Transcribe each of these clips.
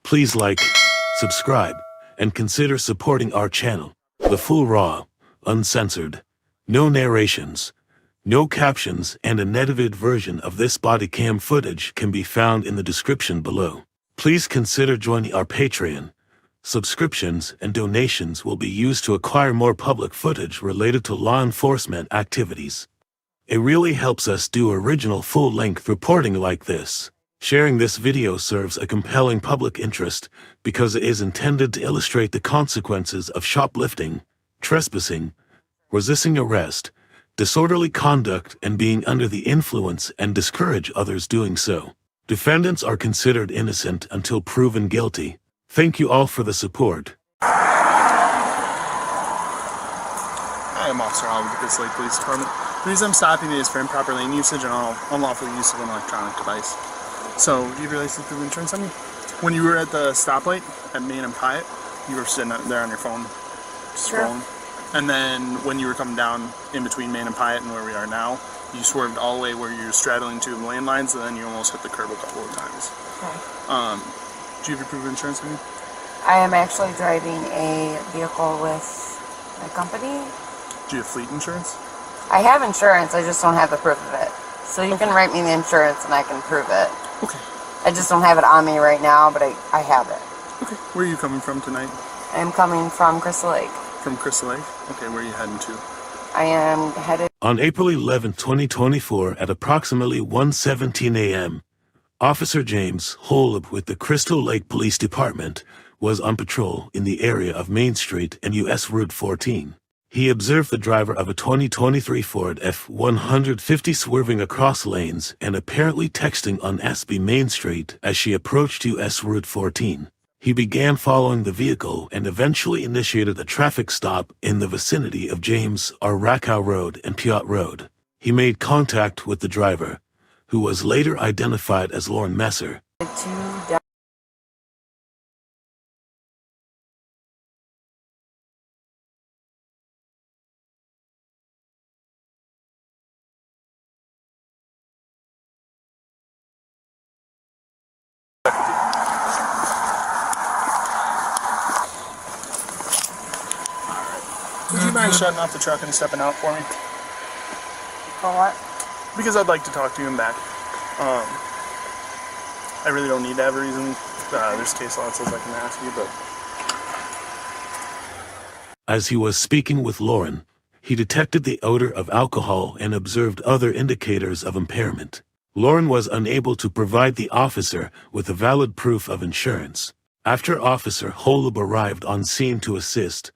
Please like, subscribe, and consider supporting our channel. The full raw, uncensored, no narrations, no captions, and unedited version of this body cam footage can be found in the description below. Please consider joining our Patreon. Subscriptions and donations will be used to acquire more public footage related to law enforcement activities. It really helps us do original full-length reporting like this. Sharing this video serves a compelling public interest because it is intended to illustrate the consequences of shoplifting, trespassing, resisting arrest, disorderly conduct, and being under the influence and discourage others doing so. Defendants are considered innocent until proven guilty. Thank you all for the support. I am Officer Holub with this Lake Police Department. The reason I'm stopping you is for improper lane usage and unlawful use of an electronic device. So, do you have your license proof insurance on you? When you were at the stoplight at Main and Pyott, you were sitting there on your phone, scrolling. Sure. And then when you were coming down in between Main and Pyott and where we are now, you swerved all the way where you were straddling two lane lines, and then you almost hit the curb a couple of times. Okay. Do you have your proof of insurance on you? I am actually driving a vehicle with my company. Do you have fleet insurance? I have insurance, I just don't have the proof of it. So you can write me the insurance and I can prove it. Okay. I just don't have it on me right now, but I have it. Okay. Where are you coming from tonight? I am coming from Crystal Lake. From Crystal Lake? Okay, where are you heading to? I am headed... On April 11, 2024 at approximately 1:17 a.m., Officer James Holub with the Crystal Lake Police Department was on patrol in the area of Main Street and US Route 14. He observed the driver of a 2023 Ford F-150 swerving across lanes and apparently texting on SB Main Street as she approached US Route 14. He began following the vehicle and eventually initiated a traffic stop in the vicinity of James R. Rakow Road and Pyott Road. He made contact with the driver, who was later identified as Lauren Messer. Would you mind shutting off the truck and stepping out for me? For what? Because I'd like to talk to you and back. I really don't need to have a reason. There's case law that says I can ask you, but... As he was speaking with Lauren, he detected the odor of alcohol and observed other indicators of impairment. Lauren was unable to provide the officer with a valid proof of insurance. After Officer Holub arrived on scene to assist,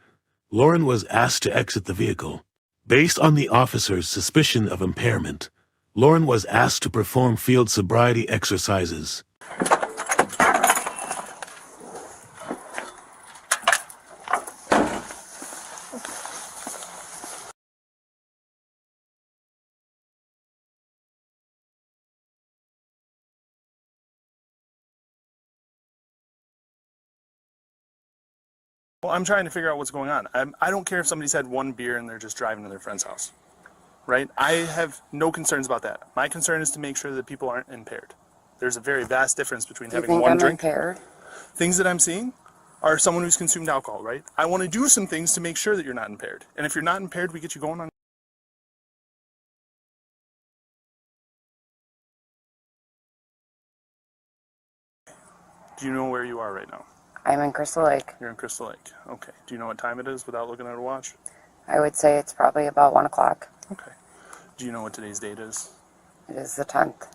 Lauren was asked to exit the vehicle. Based on the officer's suspicion of impairment, Lauren was asked to perform field sobriety exercises. Well, I'm trying to figure out what's going on. I don't care if somebody's had one beer and they're just driving to their friend's house, right? I have no concerns about that. My concern is to make sure that people aren't impaired. There's a very vast difference between having one drink. Impaired? Things that I'm seeing are someone who's consumed alcohol, right? I want to do some things to make sure that you're not impaired. And if you're not impaired, we get you going on. Do you know where you are right now? I'm in Crystal Lake. You're in Crystal Lake. Okay. Do you know what time it is without looking at a watch? I would say it's probably about 1 o'clock. Okay. Do you know what today's date is? It is the 10th.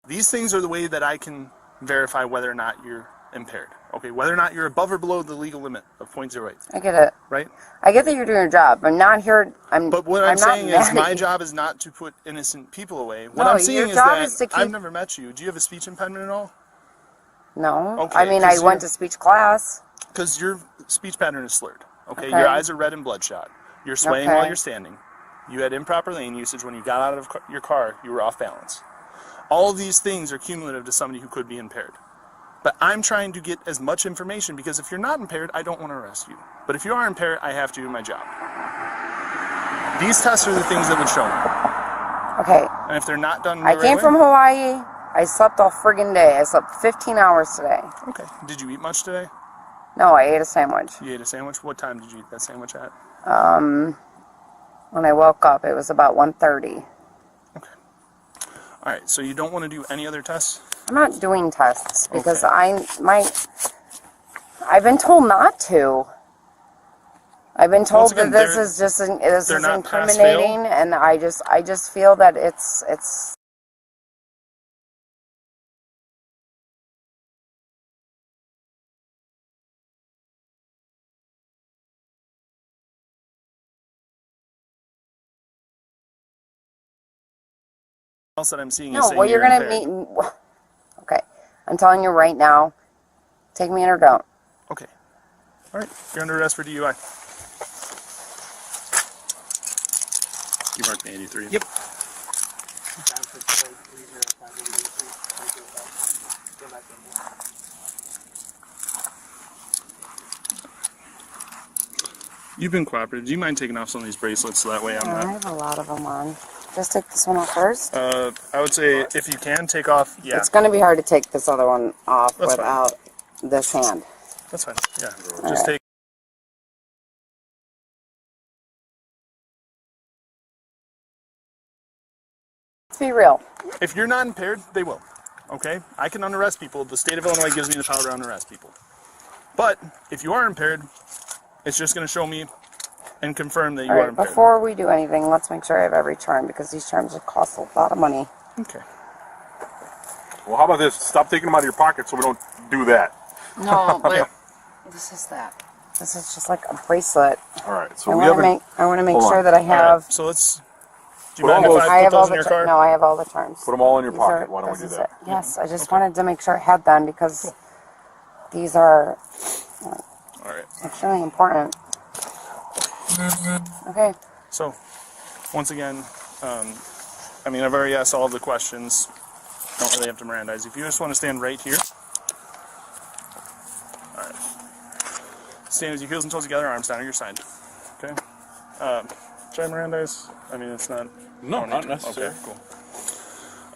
These things are the way that I can verify whether or not you're impaired. Okay, whether or not you're above or below the legal limit of .08. I get it. Right? I get that you're doing your job. I'm not here. But what I'm saying is my job is not to put innocent people away. What I'm saying is that I've never met you. Do you have a speech impediment at all? No. Okay, I mean, I went to speech class. Because your speech pattern is slurred. Okay? Your eyes are red and bloodshot. You're swaying while you're standing. You had improper lane usage. When you got out of your car, you were off balance. All of these things are cumulative to somebody who could be impaired. But I'm trying to get as much information because if you're not impaired, I don't want to arrest you. But if you are impaired, I have to do my job. These tests are the things that would show me. Okay. And if they're not done I came from Hawaii. I slept all friggin' day. I slept 15 hours today. Okay. Did you eat much today? No, I ate a sandwich. You ate a sandwich? What time did you eat that sandwich at? When I woke up, it was about 1:30. Okay. All right. So you don't want to do any other tests? I'm not doing tests because Okay. I've been told not to. I've been told again, that this is not incriminating, and I just feel that it's. Else that I'm seeing is No, saying well, you're you're gonna impaired. meet. Okay, I'm telling you right now. Take me in or don't. Okay. All right. You're under arrest for DUI. You marked me 83. Yep. You've been cooperative. Do you mind taking off some of these bracelets so that way I'm I not... have a lot of them on. Just take this one off first. I would say if you can, take off... Yeah, It's gonna be hard to take this other one off That's without this hand. that's fine. Yeah. All Just right. take... Let's be real. If you're not impaired, they will. Okay? I can unarrest people. The state of Illinois gives me the power to unarrest people. But if you are impaired, it's just going to show me and confirm that you All are right, impaired. before we do anything, let's make sure I have every charm because these charms will cost a lot of money. Okay. Well, how about this? Stop taking them out of your pocket so we don't do that. No, but this is that. This is just like a bracelet. All right. So I we want haven't. to make hold sure on. that I All have. right. So let's... Do you Put mind all if those- I I put have all those in the your car? no, I have all the charms. Put them all in your These pocket. are- Why don't we this do is that? it. Yes, I just wanted to make sure I had them because these are All right. extremely important. Okay. So, once again, I mean, I've already asked all of the questions. Don't really have to Mirandize. If you just want to stand right here. All right. Stand with your heels and toes together, arms down at your side. Okay? Should I Mirandize? I mean, it's not... No, don't not need to. necessary. Okay, cool.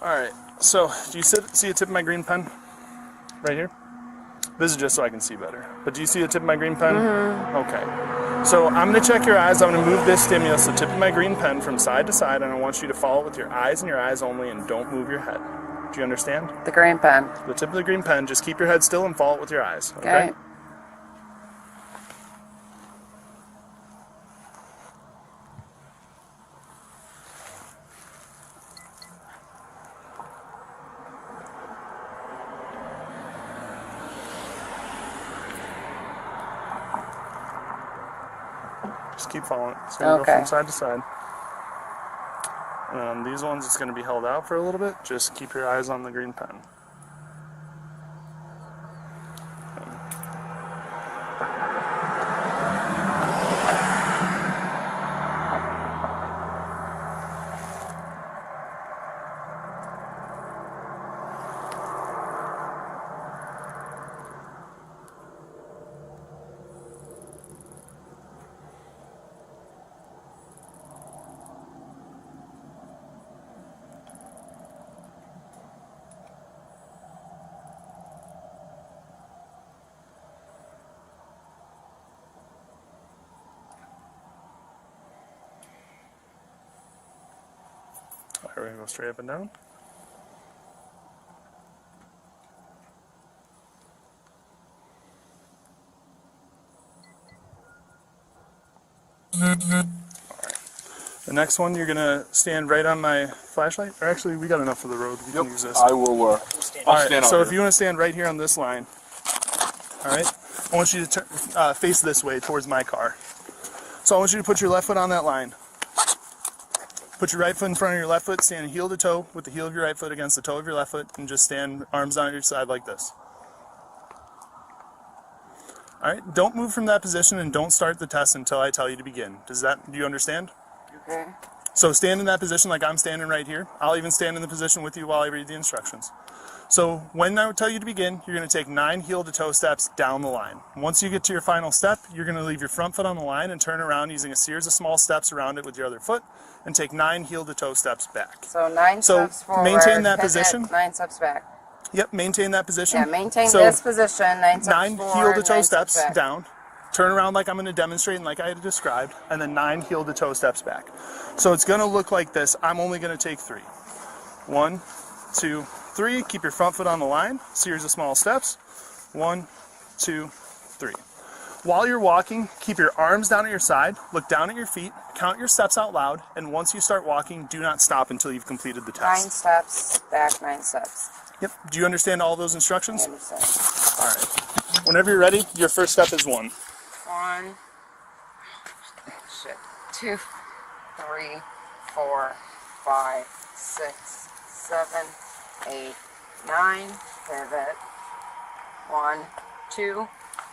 All right. So, do you see a tip of my green pen? Right here? This is just so I can see better. But do you see the tip of my green pen? Mm-hmm. Okay. So I'm going to check your eyes. I'm going to move this stimulus, the tip of my green pen, from side to side, and I want you to follow it with your eyes and your eyes only, and don't move your head. Do you understand? The green pen. The tip of the green pen, just keep your head still and follow it with your eyes. Okay? Okay. Just keep following it. It's going to Okay. go from side to side. These ones, it's going to be held out for a little bit. Just keep your eyes on the green pen. We're going to go straight up and down. Alright. The next one, you're going to stand right on my flashlight. Or actually, we got enough for the road. We can use this. I will. I'll Alright, stand out so here. if you want to stand right here on this line, alright, I want you to face this way towards my car. So I want you to put your left foot on that line. Put your right foot in front of your left foot, stand heel to toe with the heel of your right foot against the toe of your left foot, and just stand arms down at your side like this. Alright, don't move from that position and don't start the test until I tell you to begin. Do you understand? Okay. So stand in that position like I'm standing right here. I'll even stand in the position with you while I read the instructions. So when I tell you to begin, you're going to take 9 heel-to-toe steps down the line. Once you get to your final step, you're going to leave your front foot on the line and turn around using a series of small steps around it with your other foot and take 9 heel-to-toe steps back. So 9 steps forward. Maintain that position. 9 steps back. Yep, maintain that position. Yeah, maintain this position. 9 steps 9 forward, heel-to-toe 9 steps back. down. Turn around like I'm going to demonstrate and like I had described, and then 9 heel-to-toe steps back. So it's going to look like this. I'm only going to take 3. 1, 2, 3. Keep your front foot on the line. Series of small steps. 1, 2, 3. While you're walking, keep your arms down at your side. Look down at your feet. Count your steps out loud. And once you start walking, do not stop until you've completed the test. 9 steps back. 9 steps. Yep. Do you understand all those instructions? I understand. All right. Whenever you're ready, your first step is 1. 1, 2, 3, 4, 5, 6, 7, 8, 9. Pivot. 1, 2,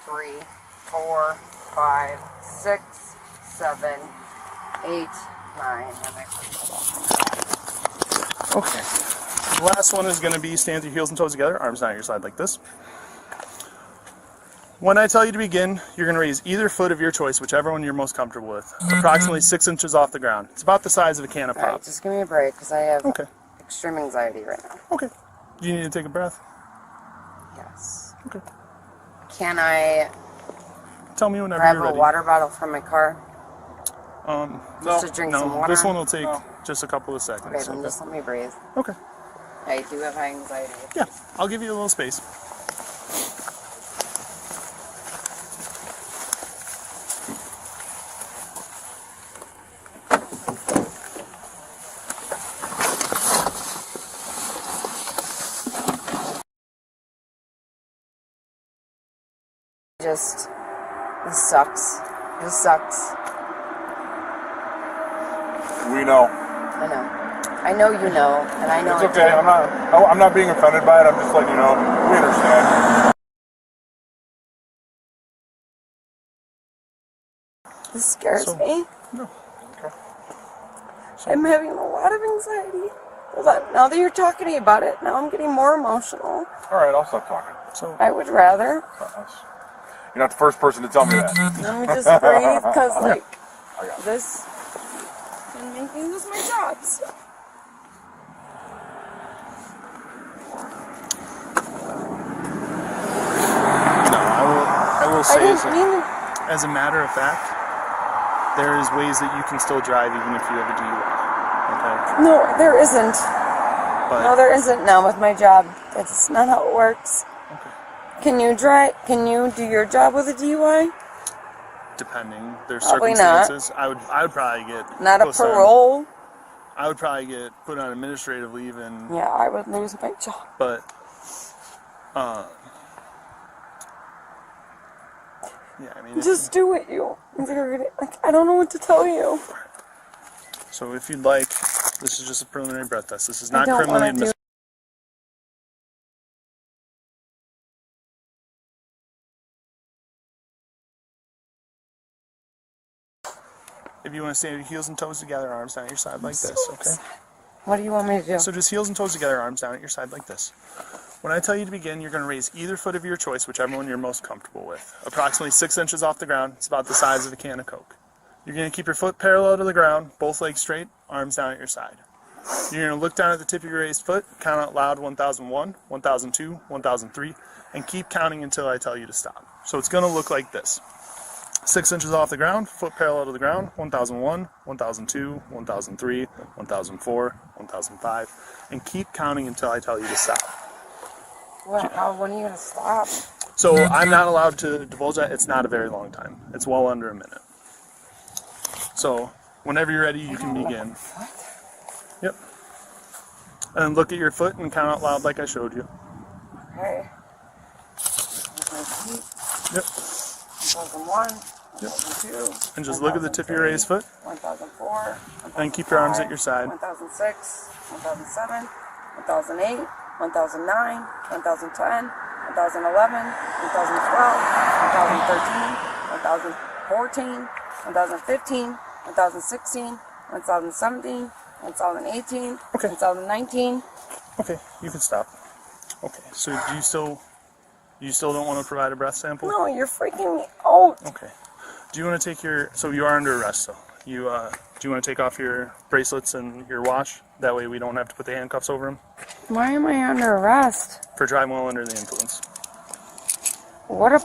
3, 4, 5, 6, 7, 8, 9. Okay. The last one is going to be stand with your heels and toes together, arms down at your side like this. When I tell you to begin, you're going to raise either foot of your choice, whichever one you're most comfortable with, approximately 6 inches off the ground. It's about the size of a can of All right, pop. just give me a break because I have Okay. extreme anxiety right now. Okay. Do you need to take a breath? Yes. Okay. Can I Tell me whenever grab you're a ready. water bottle from my car? No, to drink no. some water? This one will take just a couple of seconds. Okay, then just let me breathe. Okay. I do have high anxiety. Yeah, I'll give you a little space. This sucks. This sucks. We know. I know. I know you know, and I know It's I okay. do. I'm not being offended by it. I'm just letting you know. We understand. This scares me. No. Okay. I'm having a lot of anxiety. Hold on. Now that you're talking to me about it, now I'm getting more emotional. All right, I'll stop talking. So I would rather. You're not the first person to tell me that. Let me just breathe, because, like, I got it. this can make me lose my job. So. no, I will I say didn't mean as a matter of fact, there is ways that you can still drive even if you have a DUI. Okay. No, there isn't. But No, there isn't now with my job. That's not how it works. okay. Can you drive? Can you do your job with a DUI? Depending, there's Probably not. circumstances. I would probably get Not a posted on- parole. I would probably get put on administrative leave and Yeah, I would lose my job. but yeah, I mean Just do it, you. Like, I don't know what to tell you. so if you'd like, this is just a preliminary breath test. This is I not don't criminally wanna do- admissible. If you want to stand your heels and toes together, arms down at your side like this, okay? What do you want me to do? So just heels and toes together, arms down at your side like this. When I tell you to begin, you're going to raise either foot of your choice, whichever one you're most comfortable with. Approximately 6 inches off the ground. It's about the size of a can of Coke. You're going to keep your foot parallel to the ground, both legs straight, arms down at your side. You're going to look down at the tip of your raised foot, count out loud 1001, 1002, 1003, and keep counting until I tell you to stop. So it's going to look like this. 6 inches off the ground, foot parallel to the ground, 1001, 1002, 1003, 1004, 1005, and keep counting until I tell you to stop. When are you going to stop? So I'm not allowed to divulge that. It's not a very long time. It's well under a minute. So whenever you're ready, you can begin. Yep. And then look at your foot and count out loud like I showed you. Okay. With my feet. Yep. 1001, 1002. And just look at the tip of your raised foot. 1004. And keep your arms at your side. 1006, 1007, 1008, 1009, 1010, 1011, 1012, 1013, 1014, 1015, 1016, 2017, 2018, Okay. 2019. Okay, you can stop. Okay, so do you still don't want to provide a breath sample? No, you're freaking me out. Okay. Do you want to take so you are under arrest though. Do you want to take off your bracelets and your watch? That way we don't have to put the handcuffs over him. Why am I under arrest? For driving while under the influence. What of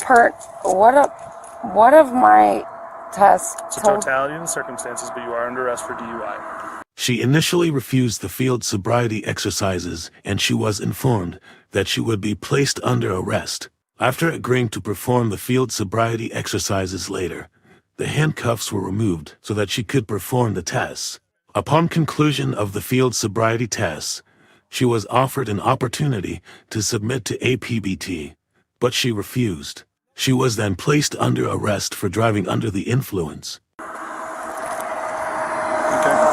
my test It's a told? totality of the circumstances, but you are under arrest for DUI. She initially refused the field sobriety exercises, and she was informed that she would be placed under arrest. After agreeing to perform the field sobriety exercises later, the handcuffs were removed so that she could perform the tests. Upon conclusion of the field sobriety tests, she was offered an opportunity to submit to APBT, but she refused. She was then placed under arrest for driving under the influence. Okay.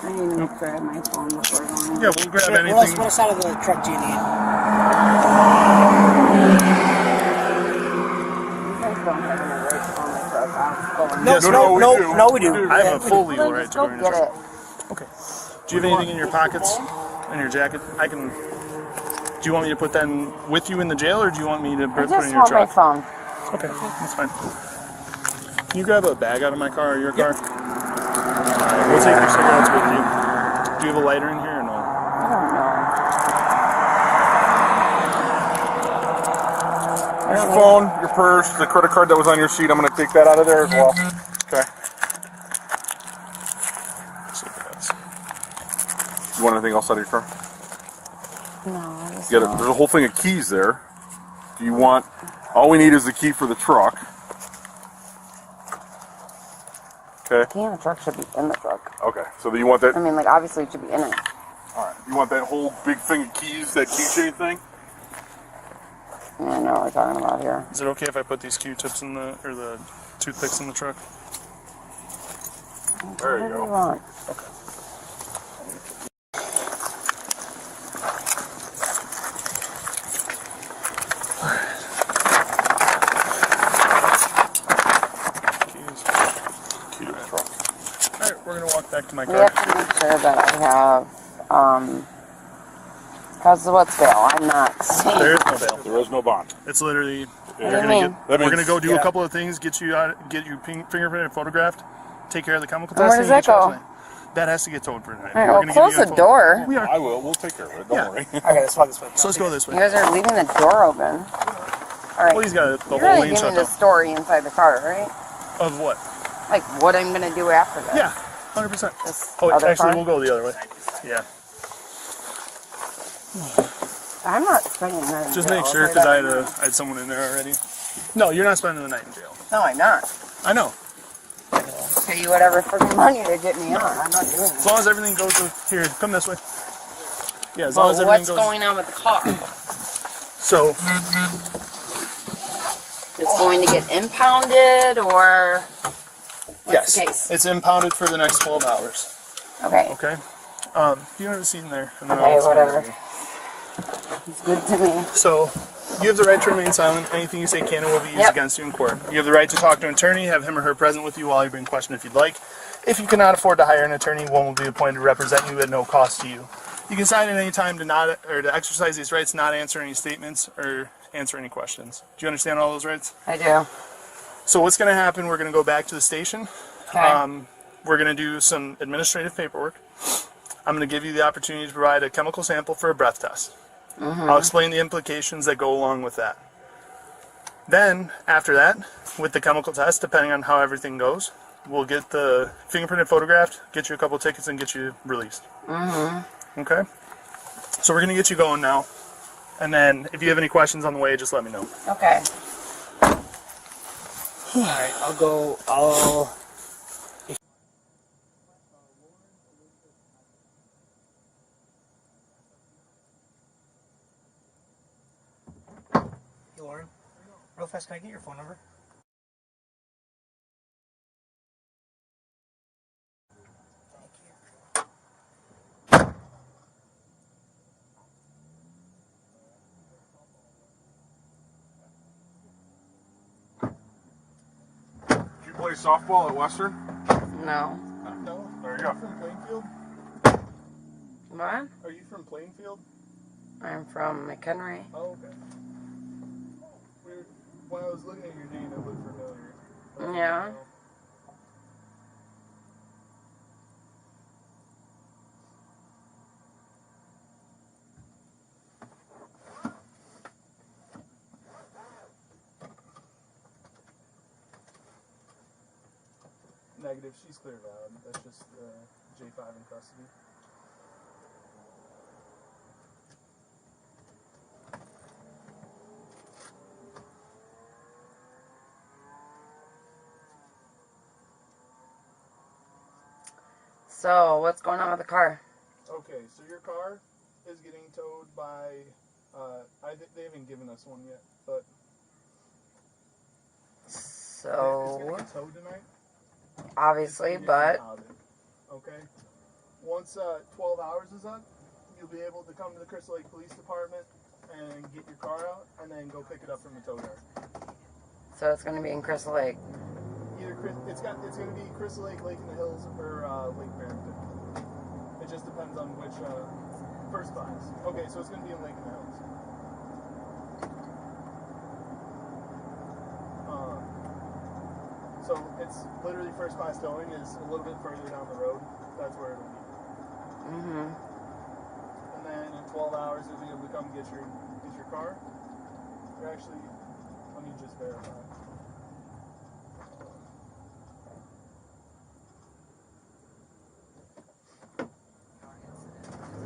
I didn't even grab my phone before going. Yeah, we'll grab Sure, anything. what side of the truck do you need? You guys don't have any right to own my truck. I'm going. Yes, no, we no, do. no, we do. I have a full legal Then right just to go go in your get truck. it. Okay. Do you have anything in your pockets? In your jacket? Do you want me to put that with you in the jail, or do you want me to I put it just in your want my truck? phone. Okay, that's fine. Can you grab a bag out of my car or your car? Alright, we'll take your cigarettes with you. Do you have a lighter in here or no? I don't know. Here's your phone, your purse, the credit card that was on your seat. I'm going to take that out of there as well. Okay. Cigarettes. You want anything else out of your car? No, I just You got there's a whole thing of keys there. Do you want? All we need is the key for the truck. Okay. key in the truck should be in the truck. Okay. So do you want that? I mean, like, obviously it should be in it. All right. You want that whole big thing of keys, that keychain thing? Yeah, I know what we're talking about here. Is it okay if I put these Q-tips in the toothpicks in the truck? There you What do you go. want? Okay. Key to the truck. Alright, we're gonna walk back to my We car. have to make sure that I have, because what's bail? I'm not saying. There is no bail. There is no bond. It's literally What do you mean? That we're means- gonna go do yeah. a couple of things, get you fingerprinted, photographed, take care of the chemical And where testing. does that get you out go? tonight. That has to get towed for tonight. All right, We're well, gonna close give you a the photo- door. We are. I will. We'll take care of it. Don't Yeah. worry. Okay, let's walk this way. So let's go this way. You guys are leaving the door open. All right. Well, he's got the You're whole gonna lane give shut me the down. story inside the car, right? Of what? Like what I'm gonna do after this. Yeah, 100%. This Oh, other actually, car? we'll go the other way. Yeah. I'm not spending the night in Just jail, make sure, okay? because I had someone in there already. No, you're not spending the night in jail. No, I'm not. I know. Pay you whatever freaking money to get me on. I'm not doing As that. long as everything goes here, come this way. Yeah, as long as Well, everything what's goes. going on with the car? So, It's going to get impounded or what's yes, the case? it's impounded for the next 12 hours. Okay. Okay? You have a seat in there. And then Okay, I'll explain whatever. everything. It's good to me. So, you have the right to remain silent. Anything you say can and will be used Yep. against you in court. You have the right to talk to an attorney, have him or her present with you while you're being questioned if you'd like. If you cannot afford to hire an attorney, one will be appointed to represent you at no cost to you. You can sign at any time to exercise these rights, not answer any statements or answer any questions. Do you understand all those rights? I do. So what's going to happen, we're going to go back to the station. Okay. We're going to do some administrative paperwork. I'm going to give you the opportunity to provide a chemical sample for a breath test. I'll explain the implications that go along with that. Then, after that, with the chemical test, depending on how everything goes, we'll get the fingerprinted photographed, get you a couple tickets, and get you released. Okay? So we're going to get you going now. And then, if you have any questions on the way, just let me know. Okay. Alright, I'll Hey, Lauren, real fast, can I get your phone number? Thank you. softball at Western? No. No. There you Are go. you from Plainfield? What? Are you from Plainfield? I'm from McHenry. Oh, okay. When I was looking at your name, it looked familiar. Yeah. Negative. She's clear valid. That's just J5 in custody. So, what's going on with the car? Okay, so your car is getting towed by. They haven't given us one yet, but it's So, gonna get towed tonight. obviously, It's gonna get but impounded. Okay. Once 12 hours is up, you'll be able to come to the Crystal Lake Police Department and get your car out, and then go pick it up from the tow yard. so it's going to be in Crystal Lake. It's gonna be Crystal Lake, Lake in the Hills, or Lake Barrington. It just depends on which first class. Okay, so it's gonna be in Lake in the Hills. So it's literally first class towing is a little bit further down the road. That's where it'll be. Mm-hmm. And then in 12 hours, you'll be able to come get your car. You're actually, let me just verify.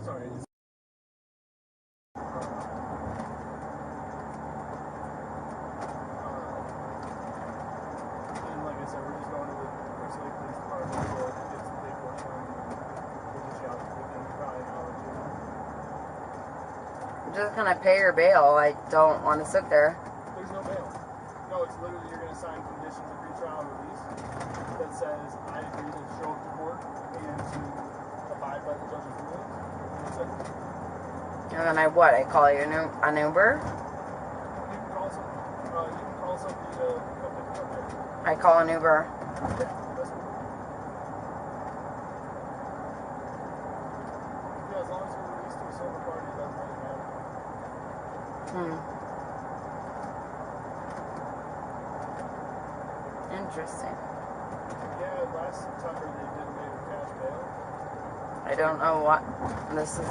Sorry. And like I said, we're just going to the Crystal Lake Police Department to get some paperwork done. We'll get you out within probably an hour or two. I'm just going to pay your bail. I don't want to sit there. There's no bail. No, it's literally you're going to sign conditions of pretrial release that says I agree to show up to court and to abide by the judge's rulings. That's it. And then I call you an Uber? You can call somebody to come pick you up there. I call an Uber. Yeah, that's cool. Yeah, as long as we're released to a sober party, it doesn't really matter. Interesting. Yeah, last September they did away with cash bail. I don't know what this is,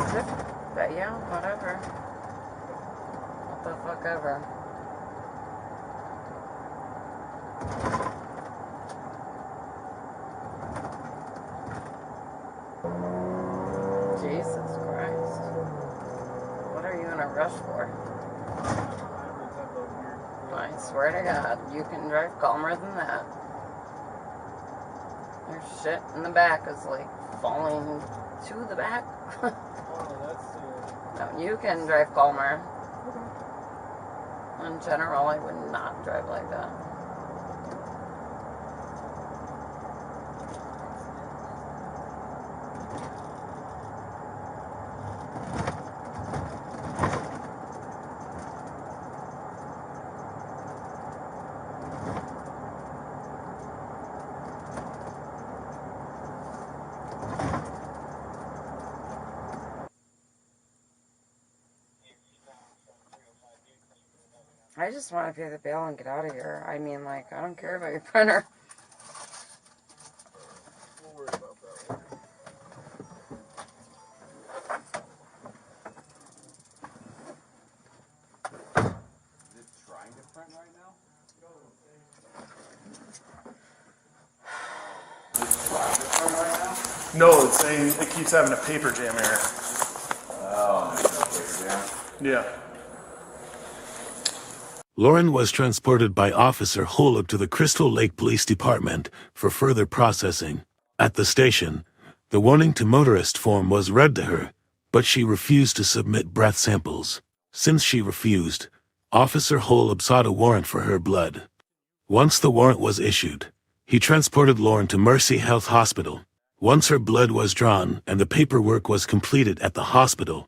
but yeah, whatever. What the fuck ever. Jesus Christ. What are you in a rush for? I swear to God, you can drive calmer than that. Your shit in the back is like falling to the back. No, you can drive calmer. In general, I would not drive like that. I just want to pay the bail and get out of here. I mean, like, I don't care about your printer. We'll worry about that later. Is it trying to print right now? No, it's saying it keeps having a paper jam error. Oh, no paper jam. Yeah. Lauren was transported by Officer Holub to the Crystal Lake Police Department for further processing. At the station, the warning to motorist form was read to her, but she refused to submit breath samples. Since she refused, Officer Holub sought a warrant for her blood. Once the warrant was issued, he transported Lauren to Mercy Health Hospital. Once her blood was drawn and the paperwork was completed at the hospital,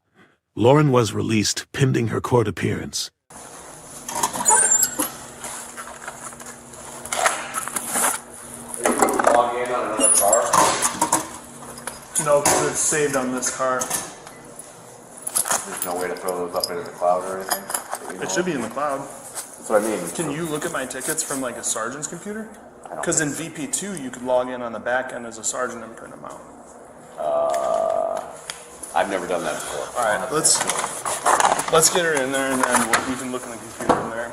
Lauren was released pending her court appearance. No, because it's saved on this car. There's no way to throw those up into the cloud or anything? It should be in the cloud. That's what I mean. Can you look at my tickets from like a sergeant's computer? Because in VP2 you could log in on the back end as a sergeant and print them out. I've never done that before. All right, let's get her in there and then we can look in the computer in there.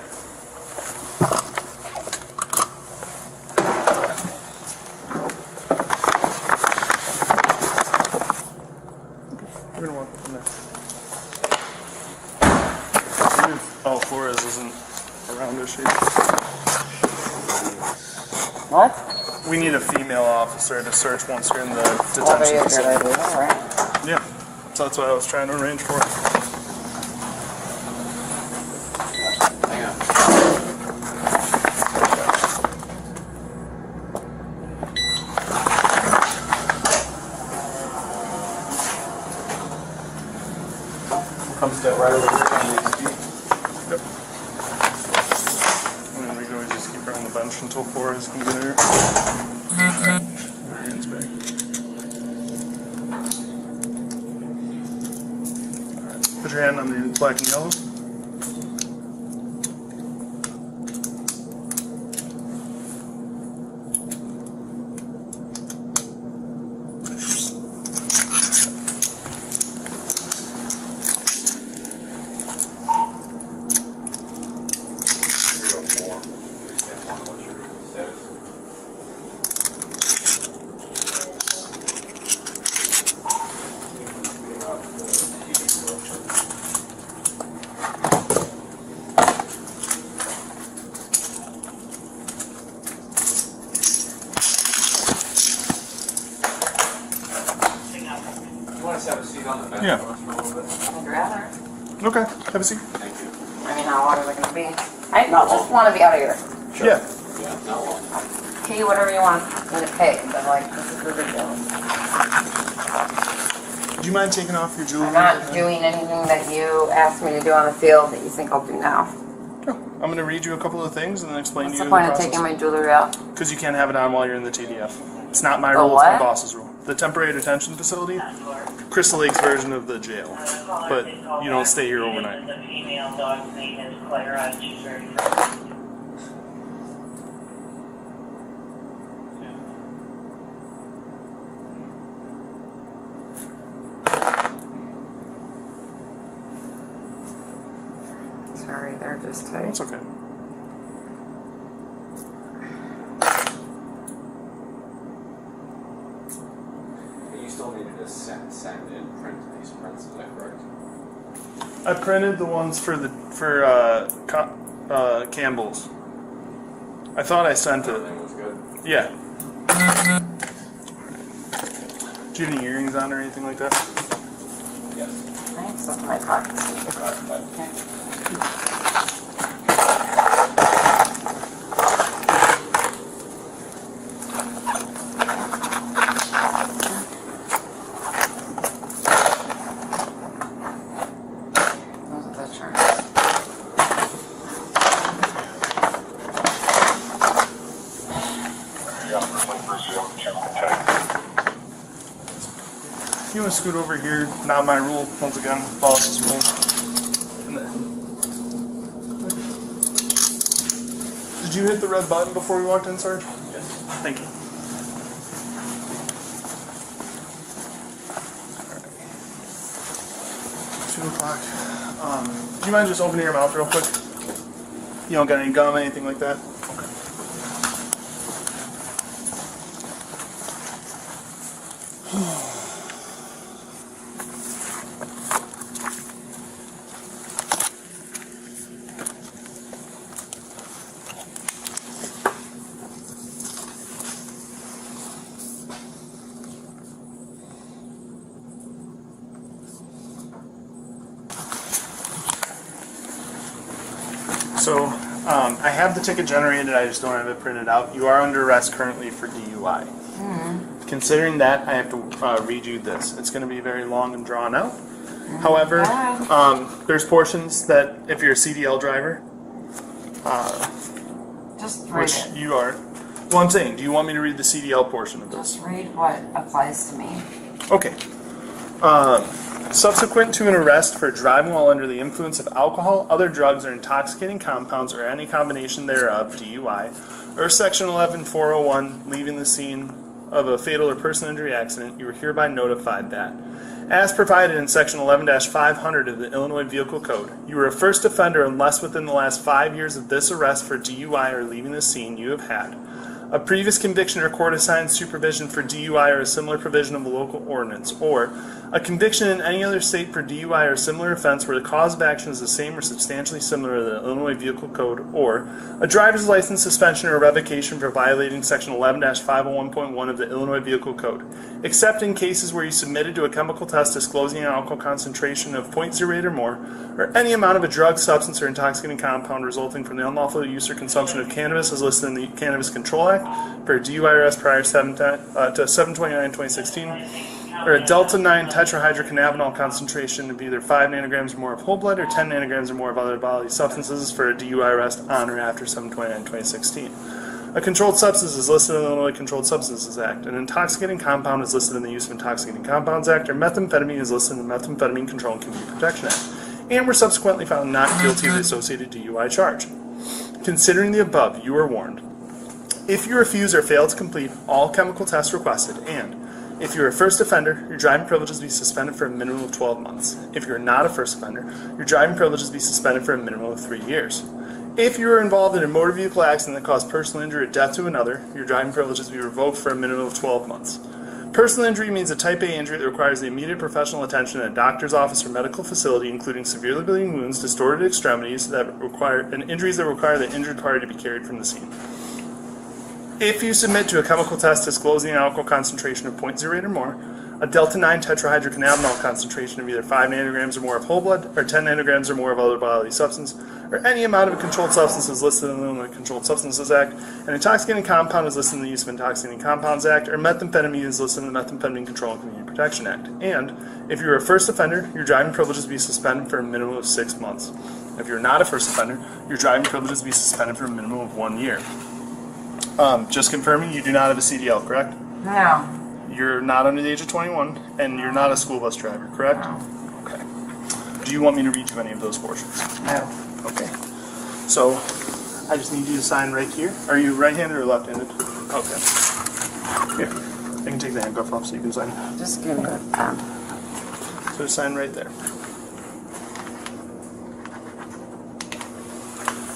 We're gonna walk in there. Oh, Flores isn't around, is she? What? We need a female officer to search once you're in the What are detention you facility. gonna do? Alright. Yeah, so that's what I was trying to arrange for. Hang on. Come step right over here on your feet. Yep. And then we can always just keep her on the bench until Flores can get her. Her hands back. Alright, put your hand on the black and yellow. Have a seat on the bench Yeah. for us for a little bit. I'd rather. Okay, have a seat. Thank you. I mean, how long is it gonna be? I just want to be out of here. Yeah. Yeah, not long. Pay whatever you want me to pay, but like, this is ridiculous. Do you mind taking off your jewelry? I'm not doing anything that you asked me to do on the field that you think I'll do now. I'm going to read you a couple of things and then explain What's to the you point the of process. taking my jewelry out? Because you can't have it on while you're in the TDF. It's not my The rule, it's my what? boss's rule. The temporary detention facility, Crystal Lake's version of the jail. But you don't stay here overnight. The female dog's name is Clara. She's very friendly. Sorry, they're just tight. That's okay. You still needed to send and print these prints, is that correct? I printed the ones for Campbell's. I thought I sent it. Everything was good? Yeah. Do you have any earrings on or anything like that? Yes. I have stuff in my pockets. Those are the charms. You want to scoot over here? Not my rule. Once again, boss's rule. And then- Did you hit the red button before we walked in, Sarge? Yes. Thank you. Alright. 2 o'clock. Do you mind just opening your mouth real quick? You don't got any gum, anything like that? So, I have the ticket generated, I just don't have it printed out. You are under arrest currently for DUI. Considering that, I have to read you this. It's going to be very long and drawn out. However, there's portions that, if you're a CDL driver, Just read which it. you are, well, I'm saying, do you want me to read the CDL portion of this? Just read what applies to me. Okay. Subsequent to an arrest for driving while under the influence of alcohol, other drugs, or intoxicating compounds, or any combination thereof, DUI, or Section 11401, leaving the scene of a fatal or personal injury accident, you are hereby notified that, as provided in Section 11-500 of the Illinois Vehicle Code, you are a first offender unless within the last 5 years of this arrest for DUI or leaving the scene you have had a previous conviction or court-assigned supervision for DUI or a similar provision of a local ordinance, or a conviction in any other state for DUI or a similar offense where the cause of action is the same or substantially similar to the Illinois Vehicle Code, or a driver's license suspension or revocation for violating Section 11-501.1 of the Illinois Vehicle Code, except in cases where you submitted to a chemical test disclosing an alcohol concentration of 0.08 or more, or any amount of a drug, substance, or intoxicating compound resulting from the unlawful use or consumption of cannabis as listed in the Cannabis Control Act for a DUI arrest prior to 7/29/2016, or a delta-9 tetrahydrocannabinol concentration of either 5 nanograms or more of whole blood or 10 nanograms or more of other bodily substances for a DUI arrest on or after 7/29/2016. A controlled substance is listed in the Illinois Controlled Substances Act. An intoxicating compound is listed in the Use of Intoxicating Compounds Act, or methamphetamine is listed in the Methamphetamine Control and Community Protection Act, and were subsequently found not guilty of the associated DUI charge. Considering the above, you are warned. If you refuse or fail to complete all chemical tests requested, and if you're a first offender, your driving privileges will be suspended for a minimum of 12 months. If you're not a first offender, your driving privileges will be suspended for a minimum of 3 years. If you are involved in a motor vehicle accident that caused personal injury or death to another, your driving privileges will be revoked for a minimum of 12 months. Personal injury means a type A injury that requires the immediate professional attention in a doctor's office or medical facility, including severely bleeding wounds, distorted extremities and injuries that require the injured party to be carried from the scene. If you submit to a chemical test disclosing an alcohol concentration of 0.08 or more, a delta-9 tetrahydrocannabinol concentration of either 5 nanograms or more of whole blood, or 10 nanograms or more of other bodily substance, or any amount of a controlled substance is listed in the Illinois Controlled Substances Act, an intoxicating compound is listed in the Use of Intoxicating Compounds Act, or methamphetamine is listed in the Methamphetamine Control and Community Protection Act. And if you're a first offender, your driving privileges will be suspended for a minimum of 6 months. If you're not a first offender, your driving privileges will be suspended for a minimum of 1 year. Just confirming, you do not have a CDL, correct? No. You're not under the age of 21, and you're not a school bus driver, correct? No. Okay. Do you want me to read you any of those portions? No. Okay. So, I just need you to sign right here. Are you right-handed or left-handed? Okay. Here. I can take the handcuff off so you can sign. Just give me the pen. So sign right there.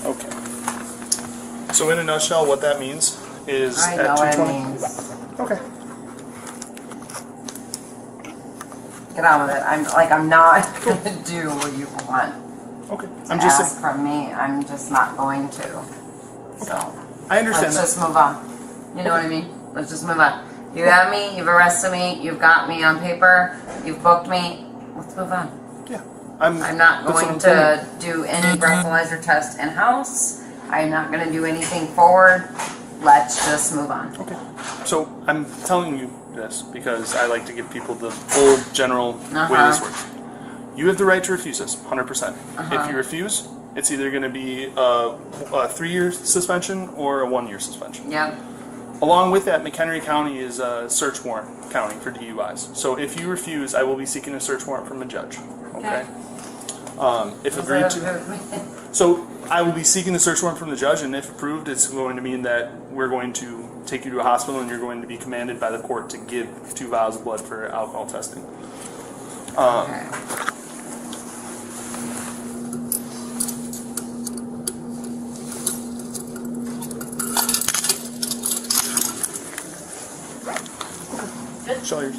Okay. So in a nutshell, what that means is I at know what it 220. means. Okay. Get on with it. I'm not gonna do what you want. Okay. To I'm just ask from me. I'm just not going to. So I understand let's that. just move on. You know what I mean? Let's just move on. You have me. You've arrested me. You've got me on paper. You've booked me. Let's move on. Yeah. I'm not that's what going I'm telling you. to do any breathalyzer test in house. I'm not going to do anything forward. Let's just move on. Okay. So I'm telling you this because I like to give people the full general way this works. You have the right to refuse this, 100%. If you refuse, it's either going to be a 3-year suspension or a 1-year suspension. Yep. Along with that, McHenry County is a search warrant county for DUIs. So if you refuse, I will be seeking a search warrant from a judge. Okay. If agreed to. So I will be seeking the search warrant from the judge, and if approved, it's going to mean that we're going to take you to a hospital, and you're going to be commanded by the court to give 2 vials of blood for alcohol testing. Okay. Show yours.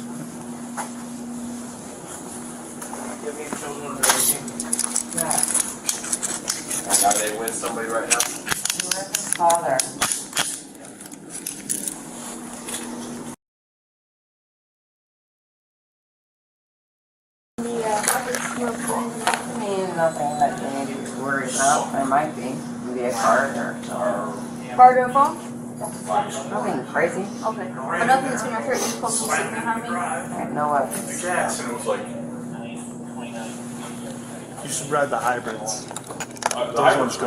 Yeah. How do they win somebody right now? Where's his father? I mean, nothing that you need to be worried about. There might be. Maybe a card or Card or phone? nothing crazy. Okay. But nothing's gonna hurt you close to sitting behind me? I have no weapons. You should ride the hybrids. Those ones go.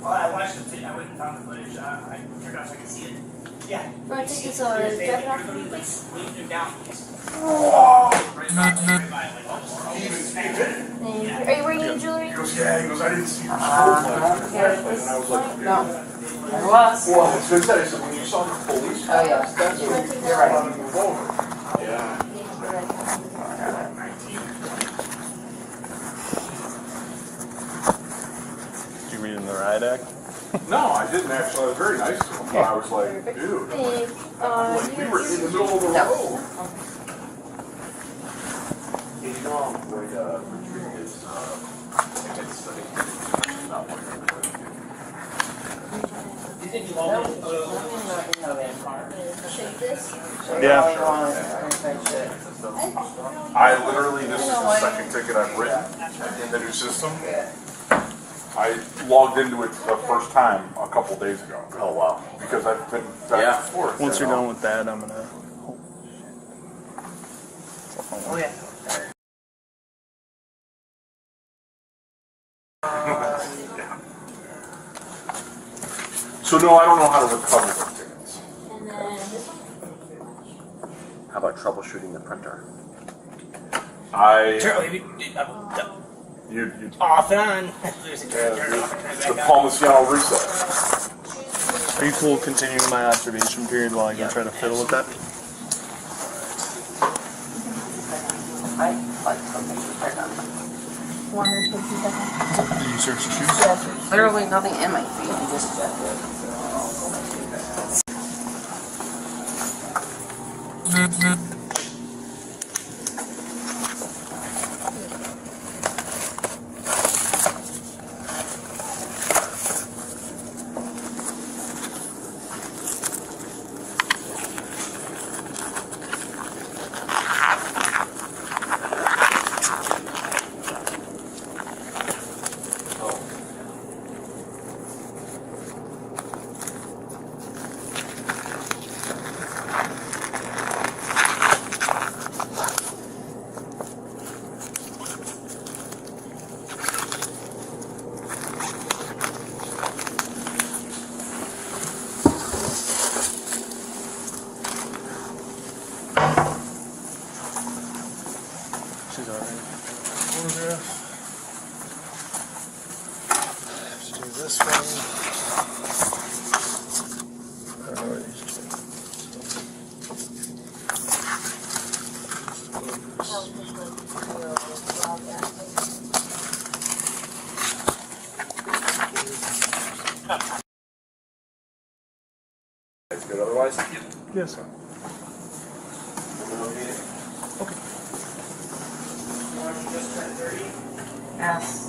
Well, I watched the I went and found the footage. I Want to take this jacket off for me, please? Thank you. Are you wearing any jewelry? He goes, yeah. He goes, I didn't see you. Okay, this one? No. There was. Well, I was going to say, so when you saw the police, Oh, yeah. You're right. move over. Yeah. Did you read in the riot act? No, I didn't actually. I was very nice to him, but I was like, dude, Thanks. we were in the middle of the road. You know, where the retreat is, against the not working. Shake this. Yeah. I literally, this is the second ticket I've written in the new system. I logged into it the first time a couple days ago. Oh, wow. Because I've been back and forth. Once you you're know? done with that, I'm gonna. Oh, yeah. So no, I don't know how to recover those tickets. And then this one. How about troubleshooting the printer? You Off and on. the Palmasiano reset. Are you cool continuing my observation period while I go try to fiddle with that? I like something right on. 160 seconds. Did you search the shoes? There's literally nothing in my feet. I just checked it. She's already photograph. Have to do this one. I don't know where these It's good otherwise? Yes, sir. Yes.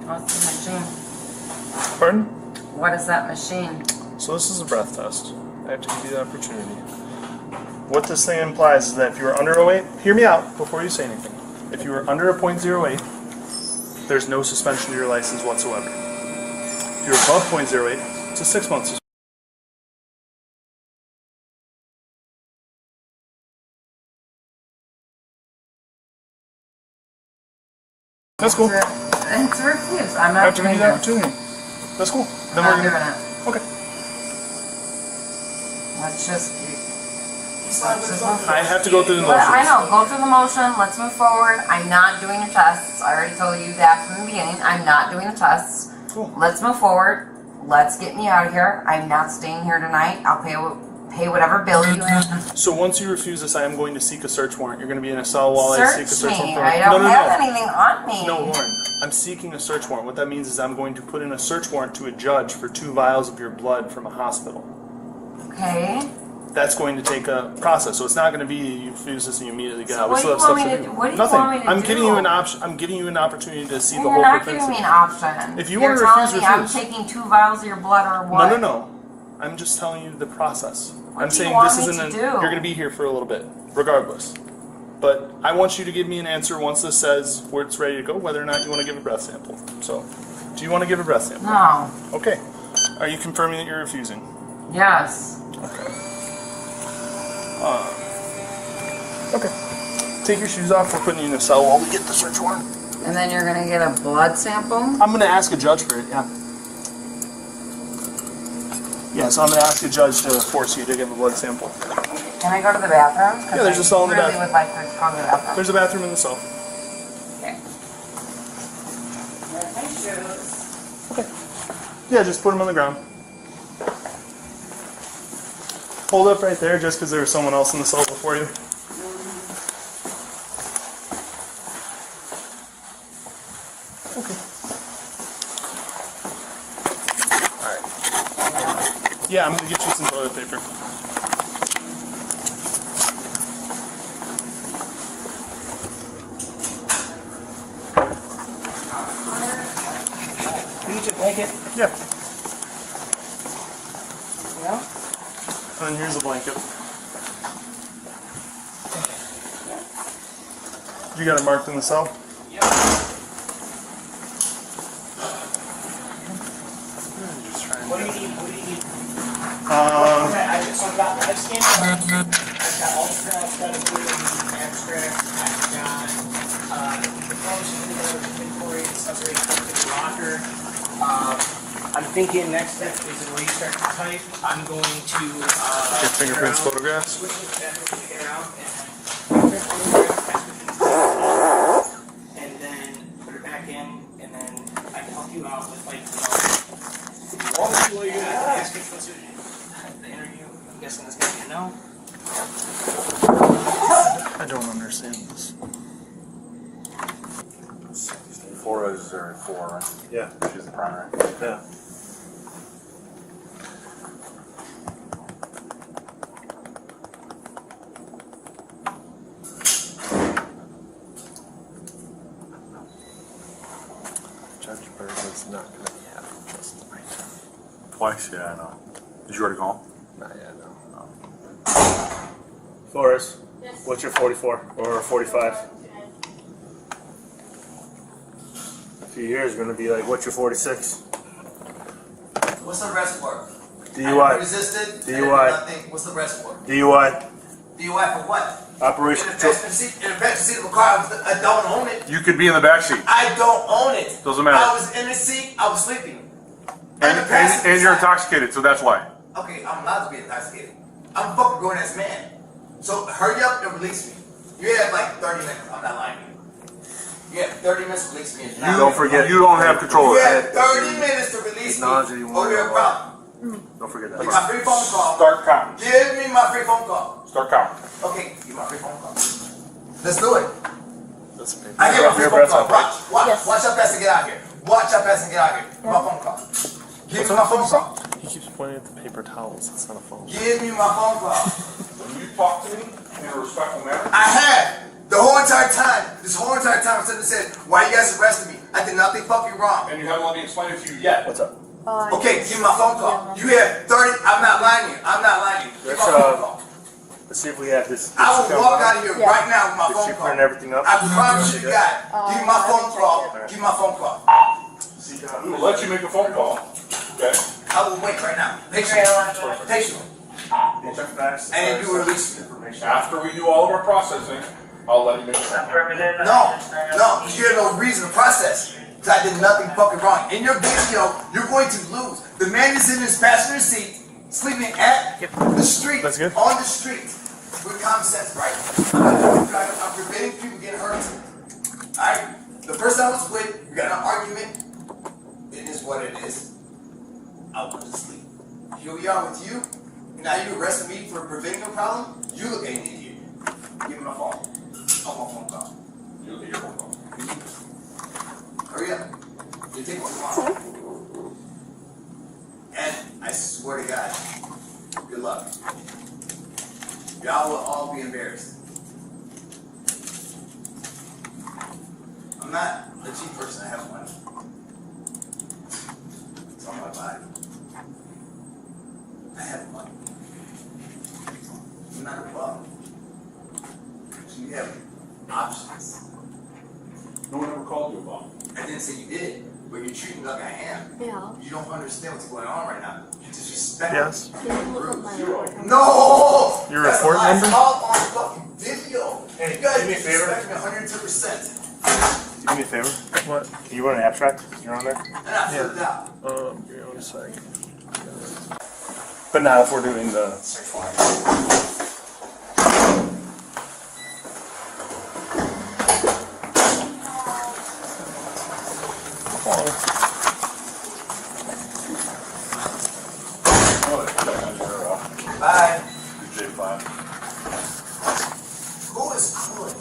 What's the machine? Pardon? What is that machine? So this is a breath test. I have to give you the opportunity. What this thing implies is that if you are under a weight, hear me out before you say anything. If you are under a .08, there's no suspension to your license whatsoever. If you're above .08, it's a 6-month suspension. That's cool. It's refused. I'm not After we doing give the it. opportunity. That's cool. I'm Then not we're doing gonna. it. Okay. Let's just. I have to go through the motions. I know. Go through the motion. Let's move forward. I'm not doing your tests. I already told you that from the beginning. I'm not doing the tests. Cool. Let's move forward. Let's get me out of here. I'm not staying here tonight. I'll pay whatever bill you have. So once you refuse this, I am going to seek a search warrant. You're going to be in a cell while I seek a Search search me. warrant. I don't have anything on me. No, Lauren. I'm seeking a search warrant. What that means is I'm going to put in a search warrant to a judge for 2 vials of your blood from a hospital. Okay. That's going to take a process. So it's not going to be you refuse this and you immediately get out. What We do you still have want stuff me to to do. do? What do you Nothing. want me to I'm do? giving you an option. I'm giving you an opportunity to see the You're whole not propensity. giving me an option. If you You're want to telling refuse, me I'm refuse. taking 2 vials of your blood or what? No. I'm just telling you the process. I'm do you saying want this me isn't. to do? You're going to be here for a little bit, regardless. But I want you to give me an answer once this says where it's ready to go, whether or not you want to give a breath sample. So, do you want to give a breath sample? No. Okay. Are you confirming that you're refusing? Yes. Okay. Okay. Take your shoes off. We're putting you in a cell while we get the search warrant. And then you're gonna get a blood sample? I'm going to ask a judge for it, yeah. Yeah, so I'm going to ask a judge to force you to give a blood sample. Can I go to the bathroom? Yeah, there's a cell in the I really bathroom. would like to go to the bathroom. There's a bathroom in the cell. Okay. There's my shoes. Yeah, just put them on the ground. Hold up right there just because there was someone else in the cell before you. Okay. Alright. Yeah, I'm going to get you some toilet paper. You need your blanket? Yeah. Yeah? And then here's a blanket. You got it marked in the cell? Yep. What do you need? What do you need? Okay, I've got ultrasound, abstract, I've got inventory, accessory, locker. I'm thinking next step is where you start to type. I'm going to Get fingerprints, photographs. switch it around and then put it back in, and then I can help you out with like all the people you're gonna ask me for the interview. I'm guessing this gonna be a no. I don't understand this. 4 is there 4, right? Yeah. She's the primary. Yeah. Judge Bird is not going to be happy just tonight. Twice, yeah, I know. Did you already call? Not yet, no. Flores, what's your 44 or 45? A few years going to be like, what's your 46? What's the rest for? DUI. I resisted. DUI. Nothing. What's the rest for? DUI. DUI for what? Operation In the control. passenger seat of the car, I don't own it. You could be in the back seat. I don't own it. Doesn't matter. I was in the seat. I was sleeping. And you're intoxicated, so that's why. Okay, I'm allowed to be intoxicated. I'm a fucking grown ass man. So hurry up and release me. You have like 30 minutes. I'm not lying to you. You have 30 minutes to release me. Don't forget. You don't have control You of that. have 30 minutes to release me. Acknowledge that you want Or you're a to- problem. Don't forget Like that. my free phone call. Start counting. Give me my free phone call. Start counting. Okay, give me my free phone call. Let's do it. That's a paper. I get my free Your phone breath call. sample. Watch your best to get out here. Watch your best to get out here. My phone call. Give me my phone call. He keeps pointing at the paper towels. It's not a phone. Give me my phone call. When you talk to me in a respectful manner, I have. The whole entire time. This whole entire time I said, why you guys arrested me? I did nothing fucking wrong. and you haven't let me explain it to you yet. What's up? Okay, give me my phone call. You have 30. I'm not lying to you. I'm not lying to you. Give me my phone call. Let's see if we have this. I will walk out of here right now with my Did phone she call. print everything up? I promise you got it. Give me my phone call. Give me my phone call. We will let you make a phone call. Okay? I will wait right now. Patiently. Patiently. And then you release me. After we do all of our processing, I'll let you make it. Affirmative. No, because you have no reason to process. Because I did nothing fucking wrong. In your video, you're going to lose. The man is in his passenger seat, sleeping at the street, That's good. on the street, with common sense, right? I'm preventing people getting hurt. Alright? The person I was with, we got an argument. It is what it is. I went to sleep. Here we are with you. Now you arrest me for preventing a problem? You look at an idiot. Give me my phone. I'm on phone call. You look at your phone call. Hurry up. You take one tomorrow. And I swear to God, good luck. Y'all will all be embarrassed. I'm not a cheap person, I have money. It's on my body. I have money. I'm not a bum. So you have options. No one ever called you a bum. I didn't say you did, but you're treating me like I am. Yeah. You don't understand what's going on right now. You're disrespectful. Yes. Can you look up my report? No! Your That's report a lie. It's number? all on fucking video. Hey, You guys do me a favor. disrespect me 102%. Do me a favor. What? Can you run an abstract? You're on there. And I flipped out. Give me 1 second. But not if we're doing the search warrant. Bye. Your J5. Who is calling?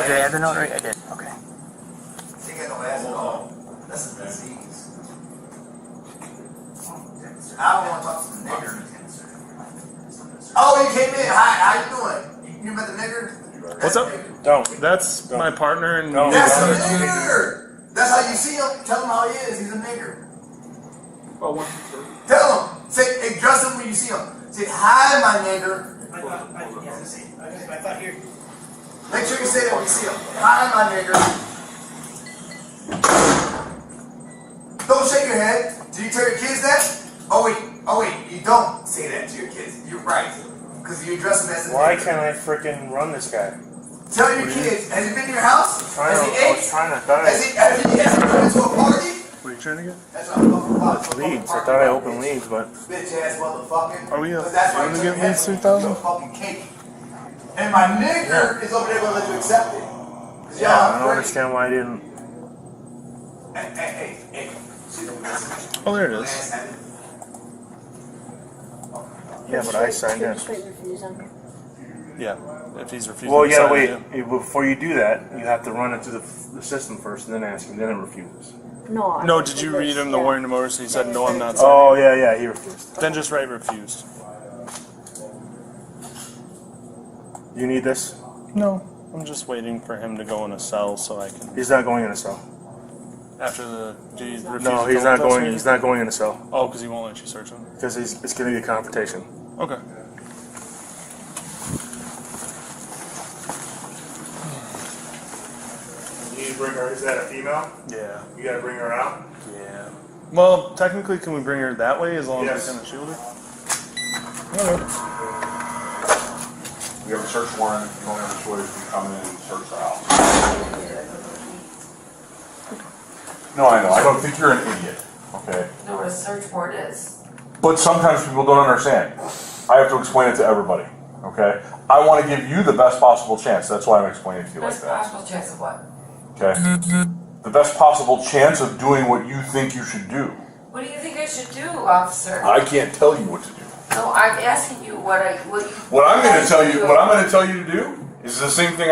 Did I add the note right? I did. Okay. They got no ass at all. That's a disease. I don't want to talk to the nigger. Oh, you came in. Hi, how you doing? You met the nigger? What's up? Don't. That's my partner and No. That's a nigger. That's how you see him. Tell him how he is. He's a nigger. Tell him. Say, address him when you see him. Say, hi, my nigger. I thought here. Make sure you say that when you see him. Hi, my nigger. Don't shake your head. Do you tell your kids that? Oh wait, you don't say that to your kids. You're right. Because you address them as a Why nigger. can't I freaking run this guy? Tell your kids, has he been to your house? I Has he was ate? trying to. I thought Has he ever been to a party? What are you trying to get? That's what I'm talking about. leads. I thought I opened leads, but Bitch ass motherfucker. Are we up? But that's why You wanna you get took your leads head 3,000? to a fucking cake. And my nigger is over there gonna let you accept it. 'Cause yeah, y'all I don't afraid. understand why I didn't. Hey. See the message? Oh, there it is. Last time. Yeah, but I signed in. Straight refuse him. Yeah. If he's refusing Well, to yeah, sign wait. it. Before you do that, you have to run it through the system first, and then ask him. Then it refuses. No. No, did you read him the Yeah. warning to motorists? He said, no, I'm not signing. Oh yeah, he refused. Then just write refused. You need this? No. I'm just waiting for him to go in a cell so I can. He's not going in a cell. After the. Did he refuse No, to he's go not with us, going. maybe? He's not going in a cell Oh, because he won't let you search him. because it's going to be a confrontation. Okay. You need to bring her. Is that a female? Yeah. You got to bring her out. Yeah. Well, technically, can we bring her that way as long Yes. as we kind of shield her? We have a search warrant. You don't have a choice. You come in and search the house. No, I know. I don't think you're an idiot. Okay. know what a search warrant is. But sometimes people don't understand. I have to explain it to everybody. Okay. I want to give you the best possible chance. That's why I'm explaining it to you like Best that. possible chance of what? Okay. The best possible chance of doing what you think you should do. What do you think I should do, officer? I can't tell you what to do. No, I'm asking you what you. What I'm going to tell you, what I'm going to tell you to do, is the same thing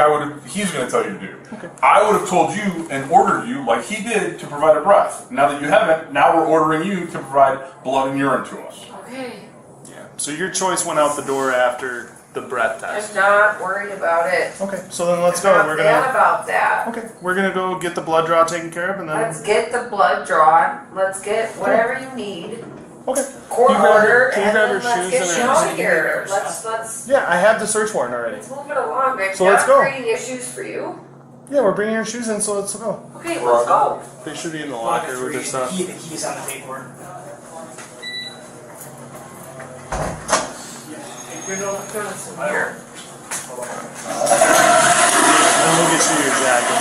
he's going to tell you to do. Okay. I would have told you and ordered you, like he did, to provide a breath. Now that you haven't, now we're ordering you to provide blood and urine to us. Okay. Yeah. So your choice went out the door after the breath test. I'm not worried about it. Okay. So then let's go. I'm We're not mad gonna. about that. Okay. We're gonna go get the blood draw taken care of, and then. Let's get the blood drawn. Let's get whatever you need. Okay. Court order, Can you and grab then your let's shoes get and you everything? out here. Let's Yeah, I have the search warrant already. move it along. I'm So let's not go. creating issues for you. Yeah, we're bringing your shoes in, so let's go. Okay, let's go. They should be in the locker with their stuff. The keys on the paperwork. Throw some here. And we'll get you your jacket.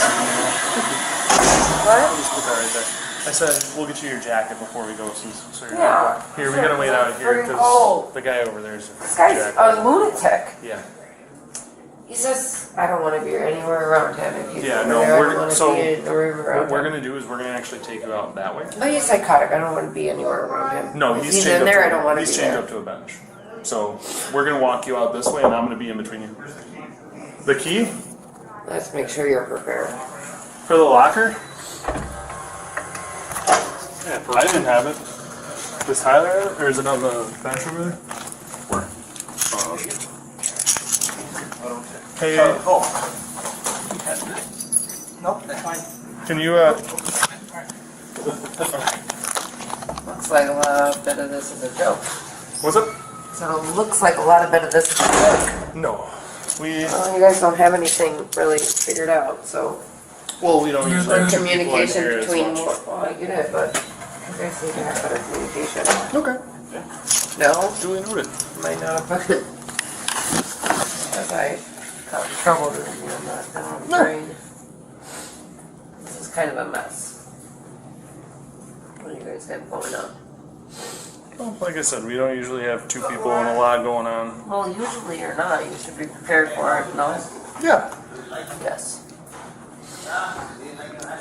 What? Just put that right there. I said we'll get you your jacket before we go. So you're Yeah. Here, we gotta wait out here Friggin' cold. because the guy over there is a This guy's a lunatic. Yeah. He says, I don't want to be anywhere around him. If he's Yeah, over no, there, I we're- don't want to so be anywhere around What we're him. gonna do is we're gonna actually take you out that way. Oh, he's psychotic. I don't want to be anywhere around him. No, if he's he's chained in up there, to I don't want to be He's chained there. up to a bench. So we're gonna walk you out this way, and I'm gonna be in between you. The key Let's make sure you're prepared. for the locker. I didn't have it. Does Tyler have it, or is it on the bench over there? Where? Oh, okay. Hey, Nope, that's fine. can you Looks like a lot bit of this is a joke. what's up? So it looks like a lot of bit of this is a joke. No, we Well, you guys don't have anything really figured out, so we don't usually the have two people in communication here as between much. well, I get it, but you guys need to have better communication. Okay, No, duly noted. might not have been. As I got in trouble to not down the drain. This is kind of a mess. What do you guys have going on? Well, like I said, we don't usually have two people and a lot going on. Well, usually you're not. You should be prepared for it. No? Yeah. Yes.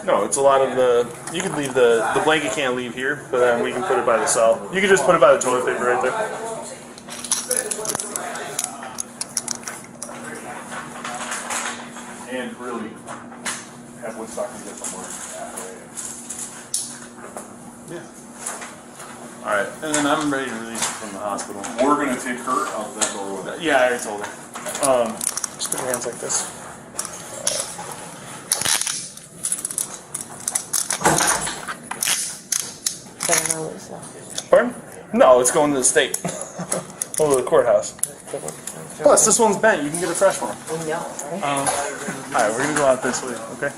No, it's a lot of the. You could leave the blanket can't leave here, but then we can put it by the cell. You can just put it by the toilet paper right there. And really have Woodstock and get somewhere. Yeah. All right, and then I'm ready to release you from the hospital. We're gonna take her out that door with it. Yeah, I already told her. Just put your hands like this. Pardon? No, it's going to the state. Over to the courthouse. Plus, this one's bent. You can get a fresh one. I know, right? Alright, we're gonna go out this way, okay?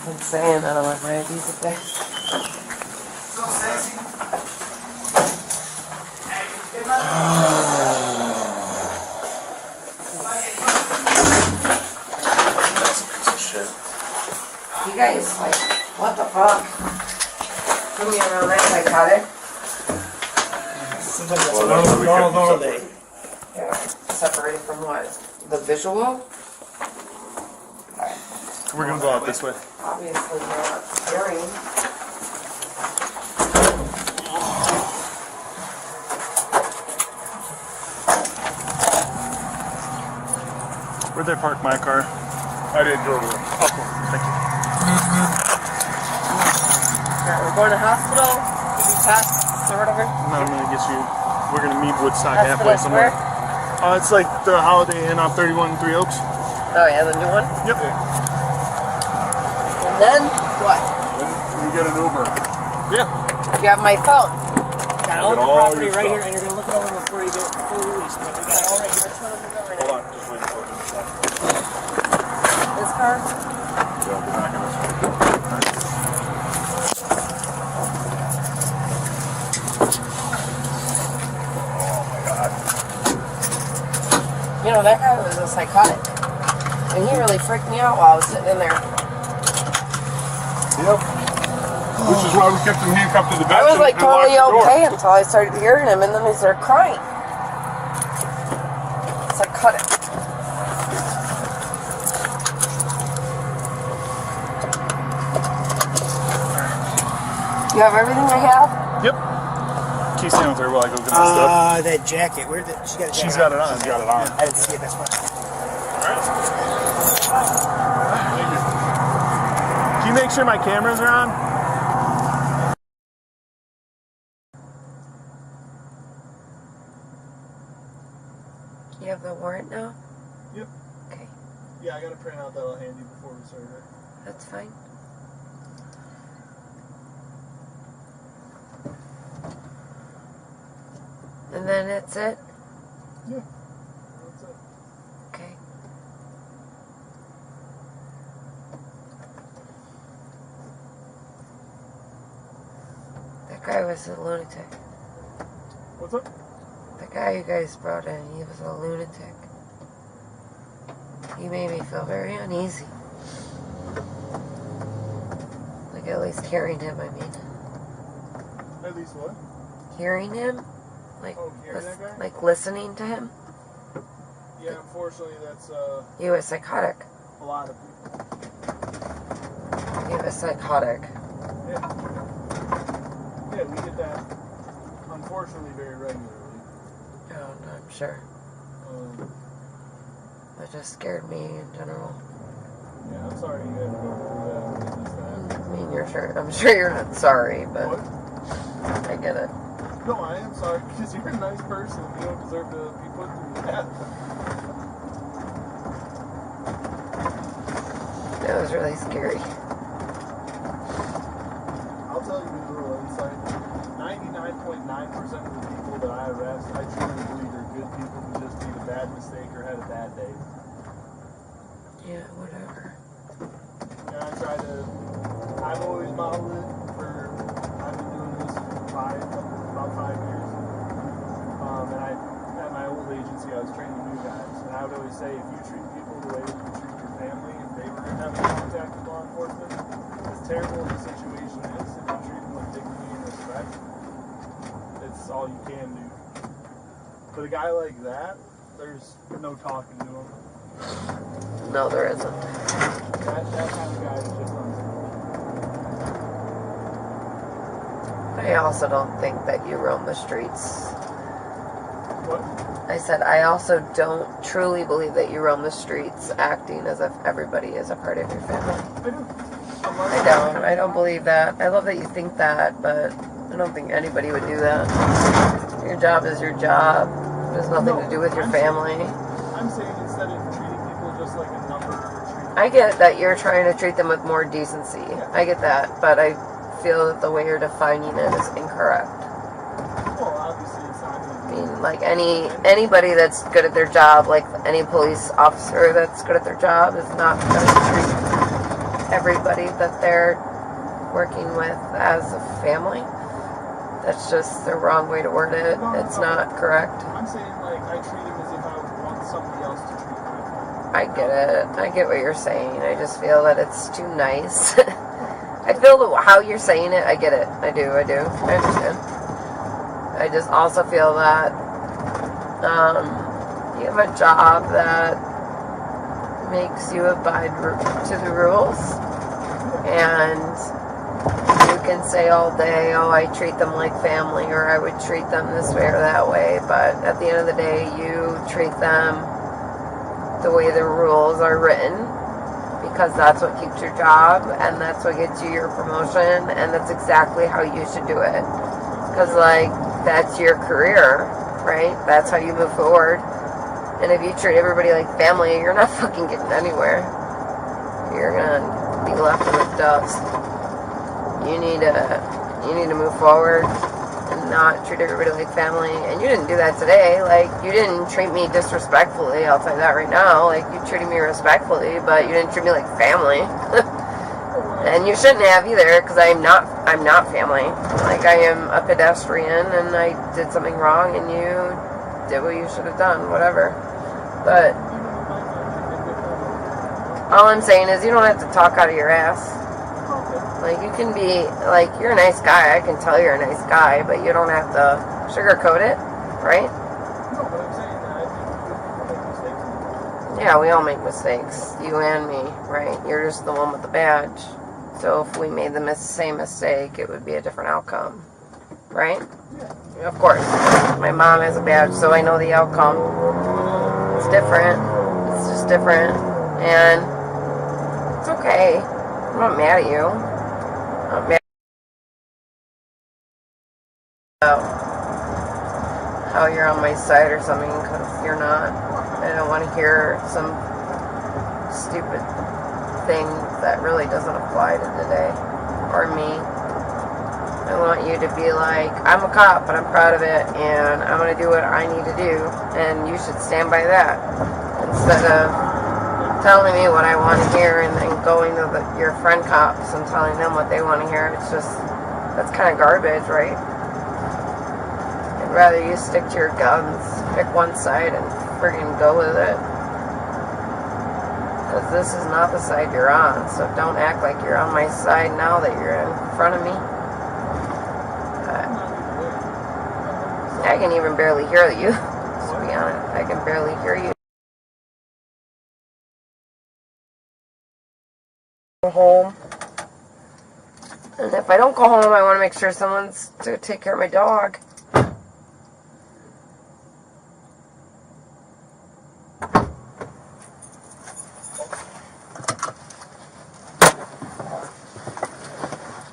I'm saying I don't like my IDs today. That's a piece of shit. You guys, like, what the fuck? Put me around that psychotic. Sometimes that's a normal day. Yeah. Separated from what? The visual? We're gonna go out this way. Obviously not hearing. Where'd they park my car? I didn't go over there. Oh, cool. Thank you. Alright, we're going to hospital. Give you tests or whatever. Now I'm gonna get you. We're gonna meet Woodstock Hospital halfway somewhere. where? It's like the Holiday Inn off 31 and 3 Oaks. Oh yeah, the new one? Yep. And then, what? We get an Uber. Yeah. You have my phone. Got all the all property your right stuff. here, and you're gonna look it over before you get fully released. But we got it all right here. Hold on, just wait for it. This car? Yeah, we're not gonna. You know, that guy was a psychotic. And he really freaked me out while I was sitting in there. Yep. Which is why we kept him handcuffed to the bench. I was like and locked totally the door. okay until I started hearing him, and then he started crying. Psychotic. You have everything I have? Yep. Keep staying with her while I go get my stuff. That jacket. Where did she got a jacket? She's got it on. She's got it on. I didn't see it. That's why. Can you make sure my cameras are on? You have the warrant now? Yep. Okay, Yeah, I got a printout that'll hand you before we serve it. that's fine. And then that's it? Yeah. That's it. Okay. That guy was a lunatic. What's up? That guy you guys brought in, he was a lunatic. He made me feel very uneasy. Like, at least hearing him, I mean. At least what? Hearing him? Like, Hearing that guy? like listening to him? Yeah, unfortunately, that's He was psychotic. a lot of people. He was psychotic. Yeah. Yeah, we get that, unfortunately, very regularly. Oh, no, I'm sure. It just scared me in general. Yeah, I'm sorry you had to go through that. Witness that. I mean, I'm sure you're not sorry, but What? I get it. No, I am sorry because you're a nice person. You don't deserve to be put through that. That was really scary. I'll tell you a little insight. 99.9% of the people that I arrest, I truly believe are good people who just made a bad mistake or had a bad day. Yeah, whatever. And I've always modeled it for, I've been doing this about 5 years. And at my old agency, I was training new guys. And I would always say, if you treat people the way that you treat your family, if they were having contact with law enforcement, as terrible as the situation is, if you treat them with dignity and respect, it's all you can do. But a guy like that, there's no talking to him. No, there isn't. That kind of guy is just unfair. I also don't think that you roam the streets. What? I said, I also don't truly believe that you roam the streets acting as if everybody is a part of your family. I don't believe that. I love that you think that, but I don't think anybody would do that. Your job is your job. It has nothing to do with your family. I'm saying instead of treating people just like a number, I get that you're trying to treat them with more decency. I get that, but I feel that the way you're defining it is incorrect. well, obviously it's not I going mean, like anybody that's good at their job, like any police officer that's good at their job, is not going to treat everybody that they're working with as a family. That's just the wrong way to word it. It's not correct. I'm saying, like, I treat him as if I would want somebody else to treat my family. I get it. I get what you're saying. I just feel that it's too nice. I feel how you're saying it. I get it. I do. I understand. I just also feel that you have a job that makes you abide to the rules, and you can say all day, oh, I treat them like family, or I would treat them this way or that way, but at the end of the day, you treat them the way the rules are written, because that's what keeps your job, and that's what gets you your promotion, and that's exactly how you should do it. Because, like, that's your career, right? That's how you move forward. And if you treat everybody like family, you're not fucking getting anywhere. You're gonna be left in the dust. You need to move forward and not treat everybody like family. And you didn't do that today. Like, you didn't treat me disrespectfully, I'll tell you that right now. Like, you treated me respectfully, but you didn't treat me like family. And you shouldn't have either, because I'm not family. Like, I am a pedestrian, and I did something wrong, and you did what you should have done, whatever. But all I'm saying is you don't have to talk out of your ass. Like, you can be, like, you're a nice guy. I can tell you're a nice guy, but you don't have to sugarcoat it, right? No, but I'm saying that I think people make mistakes. Yeah, we all make mistakes. You and me, right? You're just the one with the badge. So if we made the same mistake, it would be a different outcome, right? Yeah. Of course. My mom has a badge, so I know the outcome. It's different. It's just different. And it's okay. I'm not mad at you. I'm not mad about how you're on my side or something, because you're not. I don't want to hear some stupid thing that really doesn't apply to today or me. I want you to be like, I'm a cop, but I'm proud of it, and I'm going to do what I need to do, and you should stand by that, instead of telling me what I want to hear and then going to your friend cops and telling them what they want to hear. It's just, that's kind of garbage, right? I rather you stick to your guns, pick one side and friggin' go with it. Because this is not the side you're on, so don't act like you're on my side now that you're in front of me. I can even barely hear you, to be honest. I can barely hear you. Go home. And if I don't go home, I want to make sure someone's to take care of my dog.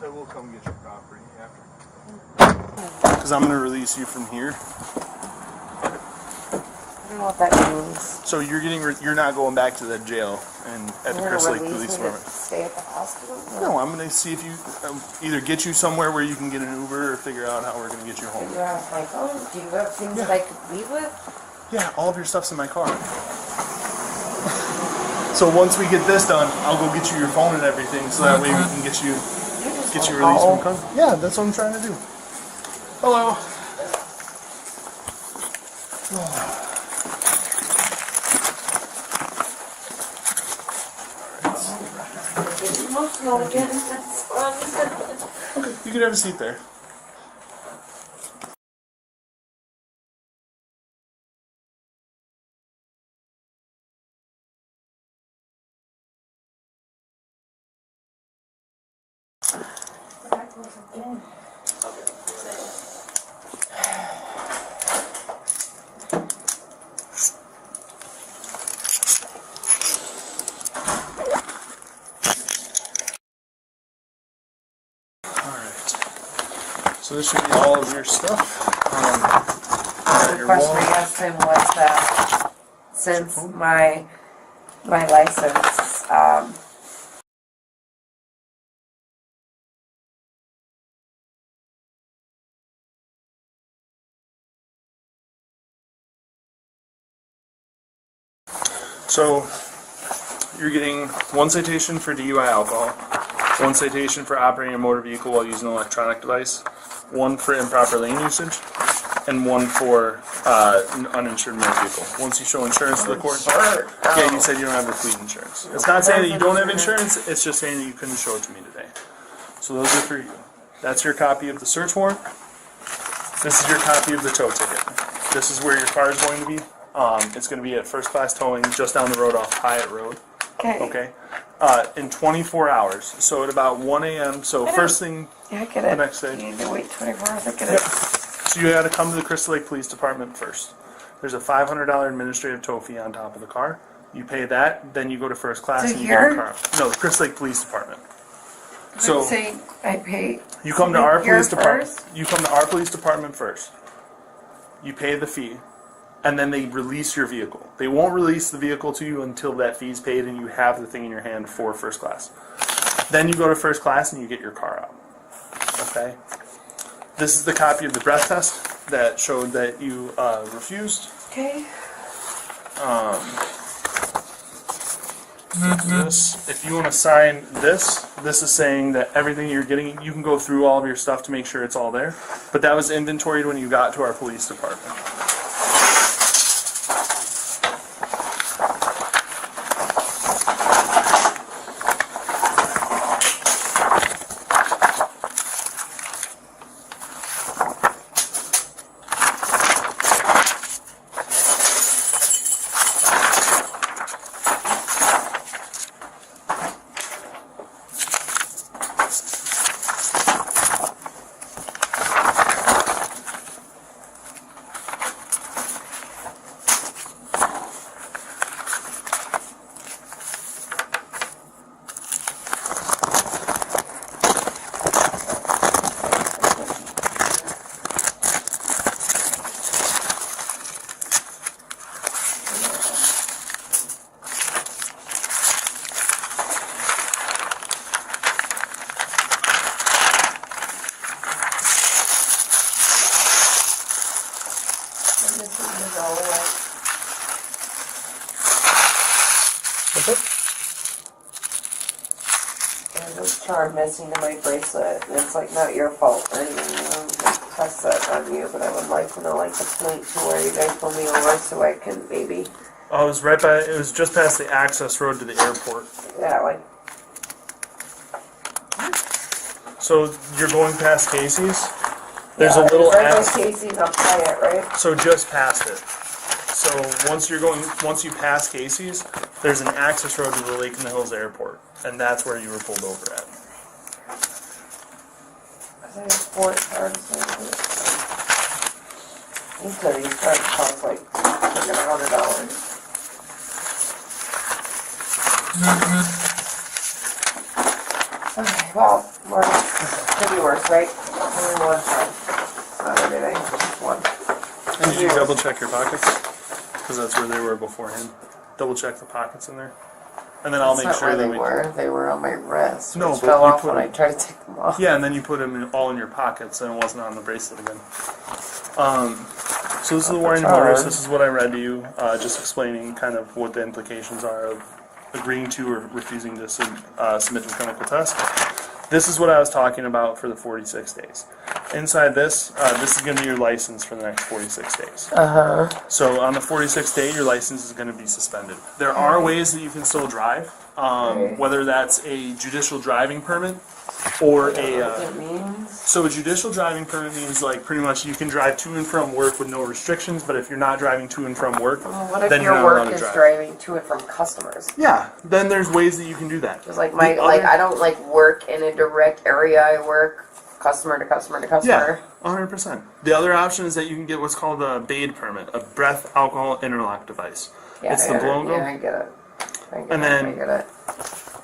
I will come get your property after. Because I'm going to release you from here. I don't know what that means. So you're not going back to the jail and at the Crystal Lake Police Department. Stay at the hospital? No, I'm going to see if you either get you somewhere where you can get an Uber or figure out how we're going to get you home. Do you have my phone? Do you have things that I could leave with? Yeah, all of your stuff's in my car. So once we get this done, I'll go get you your phone and everything, so that way we can get you released from custody. Yeah, that's what I'm trying to do. Hello. Get emotional again. That's fun. Okay, you can have a seat there. So this should be all of your stuff. The question I asked him was that since my license, So you're getting one citation for DUI alcohol, one citation for operating a motor vehicle while using an electronic device, one for improper lane usage, and one for uninsured motor vehicle. Once you show insurance to the court, yeah, you said you don't have the fleet insurance. It's not saying that you don't have insurance, it's just saying that you couldn't show it to me today. So those are for you. That's your copy of the search warrant. This is your copy of the tow ticket. This is where your car is going to be. It's going to be at First Class Towing just down the road off Pyott Road. Okay. In 24 hours. So at about 1 a.m. So first thing yeah, I get it. the next day. You need to wait 24 hours. I get it. So you got to come to the Crystal Lake Police Department first. There's a $500 administrative tow fee on top of the car. You pay that, then you go to First Class To and you here? get your car. No, the Crystal Lake Police Department. So Let's say I pay. you come to our here police department. first? You come to our police department first. You pay the fee, and then they release your vehicle. They won't release the vehicle to you until that fee's paid and you have the thing in your hand for First Class. Then you go to First Class and you get your car out. Okay? This is the copy of the breath test that showed that you refused. Okay. This, if you want to sign this is saying that everything you're getting, you can go through all of your stuff to make sure it's all there. But that was inventoried when you got to our police department. There's a charm missing to my bracelet, and it's like not your fault or anything. test that on you, but I would like to know like the point to where you guys pull me over so I can maybe. Oh, it was just past the access road to the airport. Yeah, like. So you're going past Casey's? There's a Yeah, little right by X. Casey's on Pyott, right? So just past it. So once you pass Casey's, there's an access road to the Lake in the Hills Airport, and that's where you were pulled over at. I think sports cards. Each of these cards cost like $100. Okay, well, could be worse, right? Only one time. It's not everything, just one. And did you double check your pockets? Because that's where they were beforehand. Double check the pockets in there. And then I'll make sure that we... They were on my wrist, No, which but fell you off put when I them- tried to take them off. Yeah, and then you put them all in your pockets and it wasn't on the bracelet again. So this is the warning notice. This is what I read to you, just explaining kind of what the implications are of agreeing to or refusing to submit to the clinical test. This is what I was talking about for the 46 days. Inside this, this is going to be your license for the next 46 days. So on the 46th day, your license is going to be suspended. There are ways that you can still drive, whether that's a judicial driving permit or What it means? So a judicial driving permit means like pretty much you can drive to and from work with no restrictions, but if you're not driving to and from work, Well, what if then you're your not allowed work to is drive. driving to and from customers? Yeah, then there's ways that you can do that. Because like The other- I don't like work in a direct area. I work customer to customer to customer. Yeah, 100%. The other option is that you can get what's called a BAID permit, a breath alcohol interlock device. Yeah, It's the blow and go. Yeah, I get it. And then- I get it.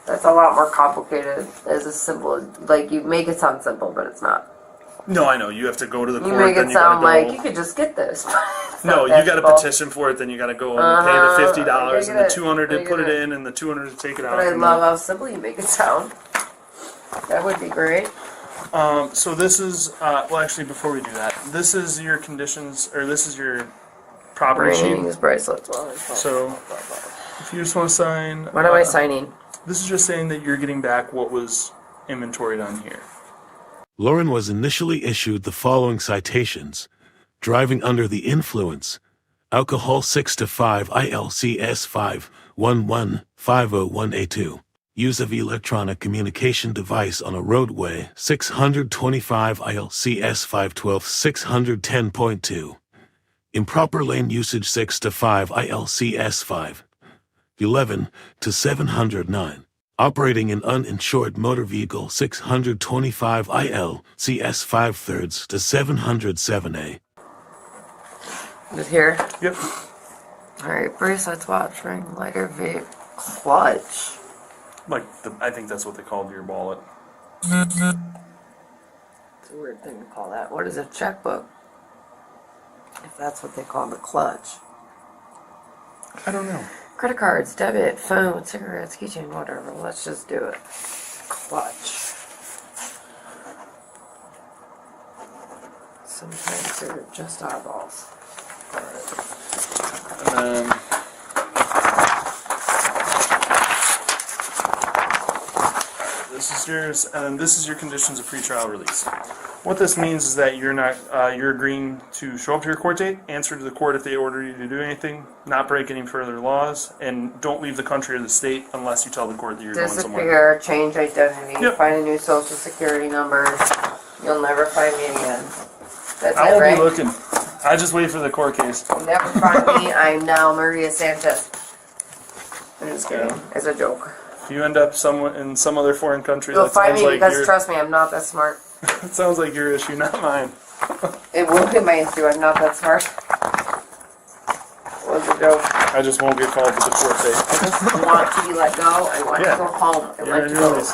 That's a lot more complicated. As a simple, like you make it sound simple, but it's not. No, I know. You have to go to the You court, make then it you gotta sound go. like you could just get this. It's No, not you that got to simple. petition for it, then you got to go and pay the $50 I and the get it. $200 I to put get it it. in and the $200 to take it out. But I and love how simple you make it sound. That would be great. So this is, well actually before we do that, this is your conditions, or this is your property sheet. Rings, bracelets. Well, So if you just want to sign. what am I signing? This is just saying that you're getting back what was inventoried on here. Lauren was initially issued the following citations: driving under the influence, alcohol 6 to 5 ILCS 511-501A2, use of electronic communication device on a roadway 625 ILCS 512-610.2, improper lane usage 6 to 5 ILCS 511 to 709. Operating an uninsured motor vehicle 625 IL CS 5/3 to 707A. Just here. Yep. Alright, bracelets, watch, ring, lighter, vape, clutch. I think that's what they called your wallet. It's a weird thing to call that. What is a checkbook? If that's what they call the clutch. I don't know. Credit cards, debit, phone, cigarettes, keychain, whatever. Let's just do it. Clutch. Sometimes they're just eyeballs. And then this is yours, and then this is your conditions of pretrial release. What this means is that you're not, you're agreeing to show up to your court date, answer to the court if they order you to do anything, not break any further laws, and don't leave the country or the state unless you tell the court that you're going somewhere. Disappear, change identity, Yep. find a new social security number. You'll never find me again. That's I it, will right? be looking. I just wait for the court case. You'll never find me. I'm now Maria Sanchez. I'm just kidding. Yeah. It's a joke. If you end up in some other foreign country, You'll that find sounds me like because, your, trust me, I'm not that smart. it sounds like your issue, not mine. It will be mine too. I'm not that smart. It was a joke. I just won't get called to the court date. I want to be let go. I want Yeah. to go home. I You're want ready to to go. release.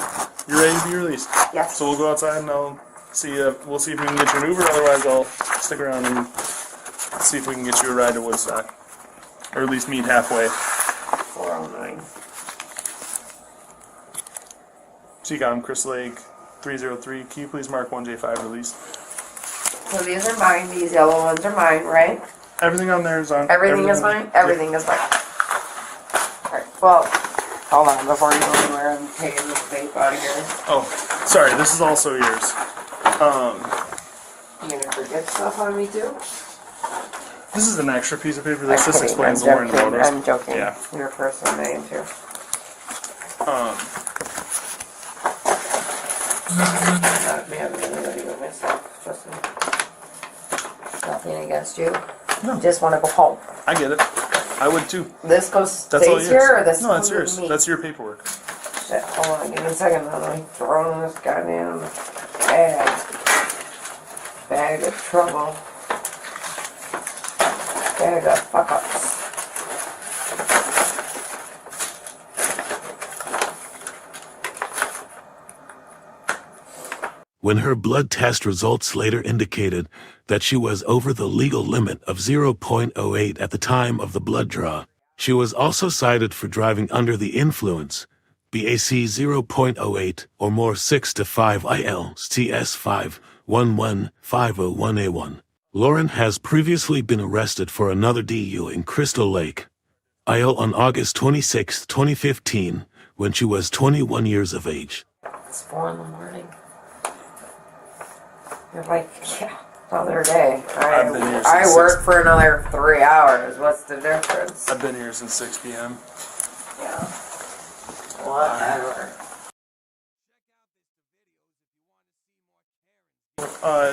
You're ready to be released. Yes. So we'll go outside and I'll see. We'll see if we can get you an Uber. Otherwise, I'll stick around and see if we can get you a ride to Woodstock, or at least meet halfway. 409. CCOM, Chris Lake, 303. Can you please mark 1J5 release? So these are mine. These yellow ones are mine, right? Everything on there is on. Everything is mine? Everything is mine. Alright, well, hold on before you go anywhere. I'm taking this vape out of here. Oh, sorry. This is also yours. You gonna forget stuff on me too? This is an extra piece of paper. This just I'm explains the joking. warning notice. I'm joking. Yeah. Your first name too. Not me having anybody but myself. Trust me. Nothing against you. No. Just want to go home. I get it. I would too. This goes That's all stays yours. here, or this No, that's comes yours. with me? That's your paperwork. Shit, hold on, give me a second. Let me throw in this goddamn bag of trouble. Bag of fuck ups. When her blood test results later indicated that she was over the legal limit of 0.08 at the time of the blood draw, she was also cited for driving under the influence, BAC 0.08 or more 6 to 5 IL CS 511501A1. Lauren has previously been arrested for another DU in Crystal Lake, IL on August 26, 2015, when she was 21 years of age. It's 4 in the morning. You're like, yeah, another day. I've been here since I 6 work for another 3 hours. What's the difference? I've been here since 6 p.m. Yeah. Whatever.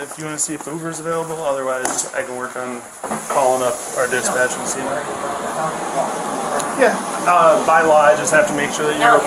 If you want to see if Uber's available, otherwise I can work on calling up our dispatch and seeing. Yeah, by law, I just have to make sure that you're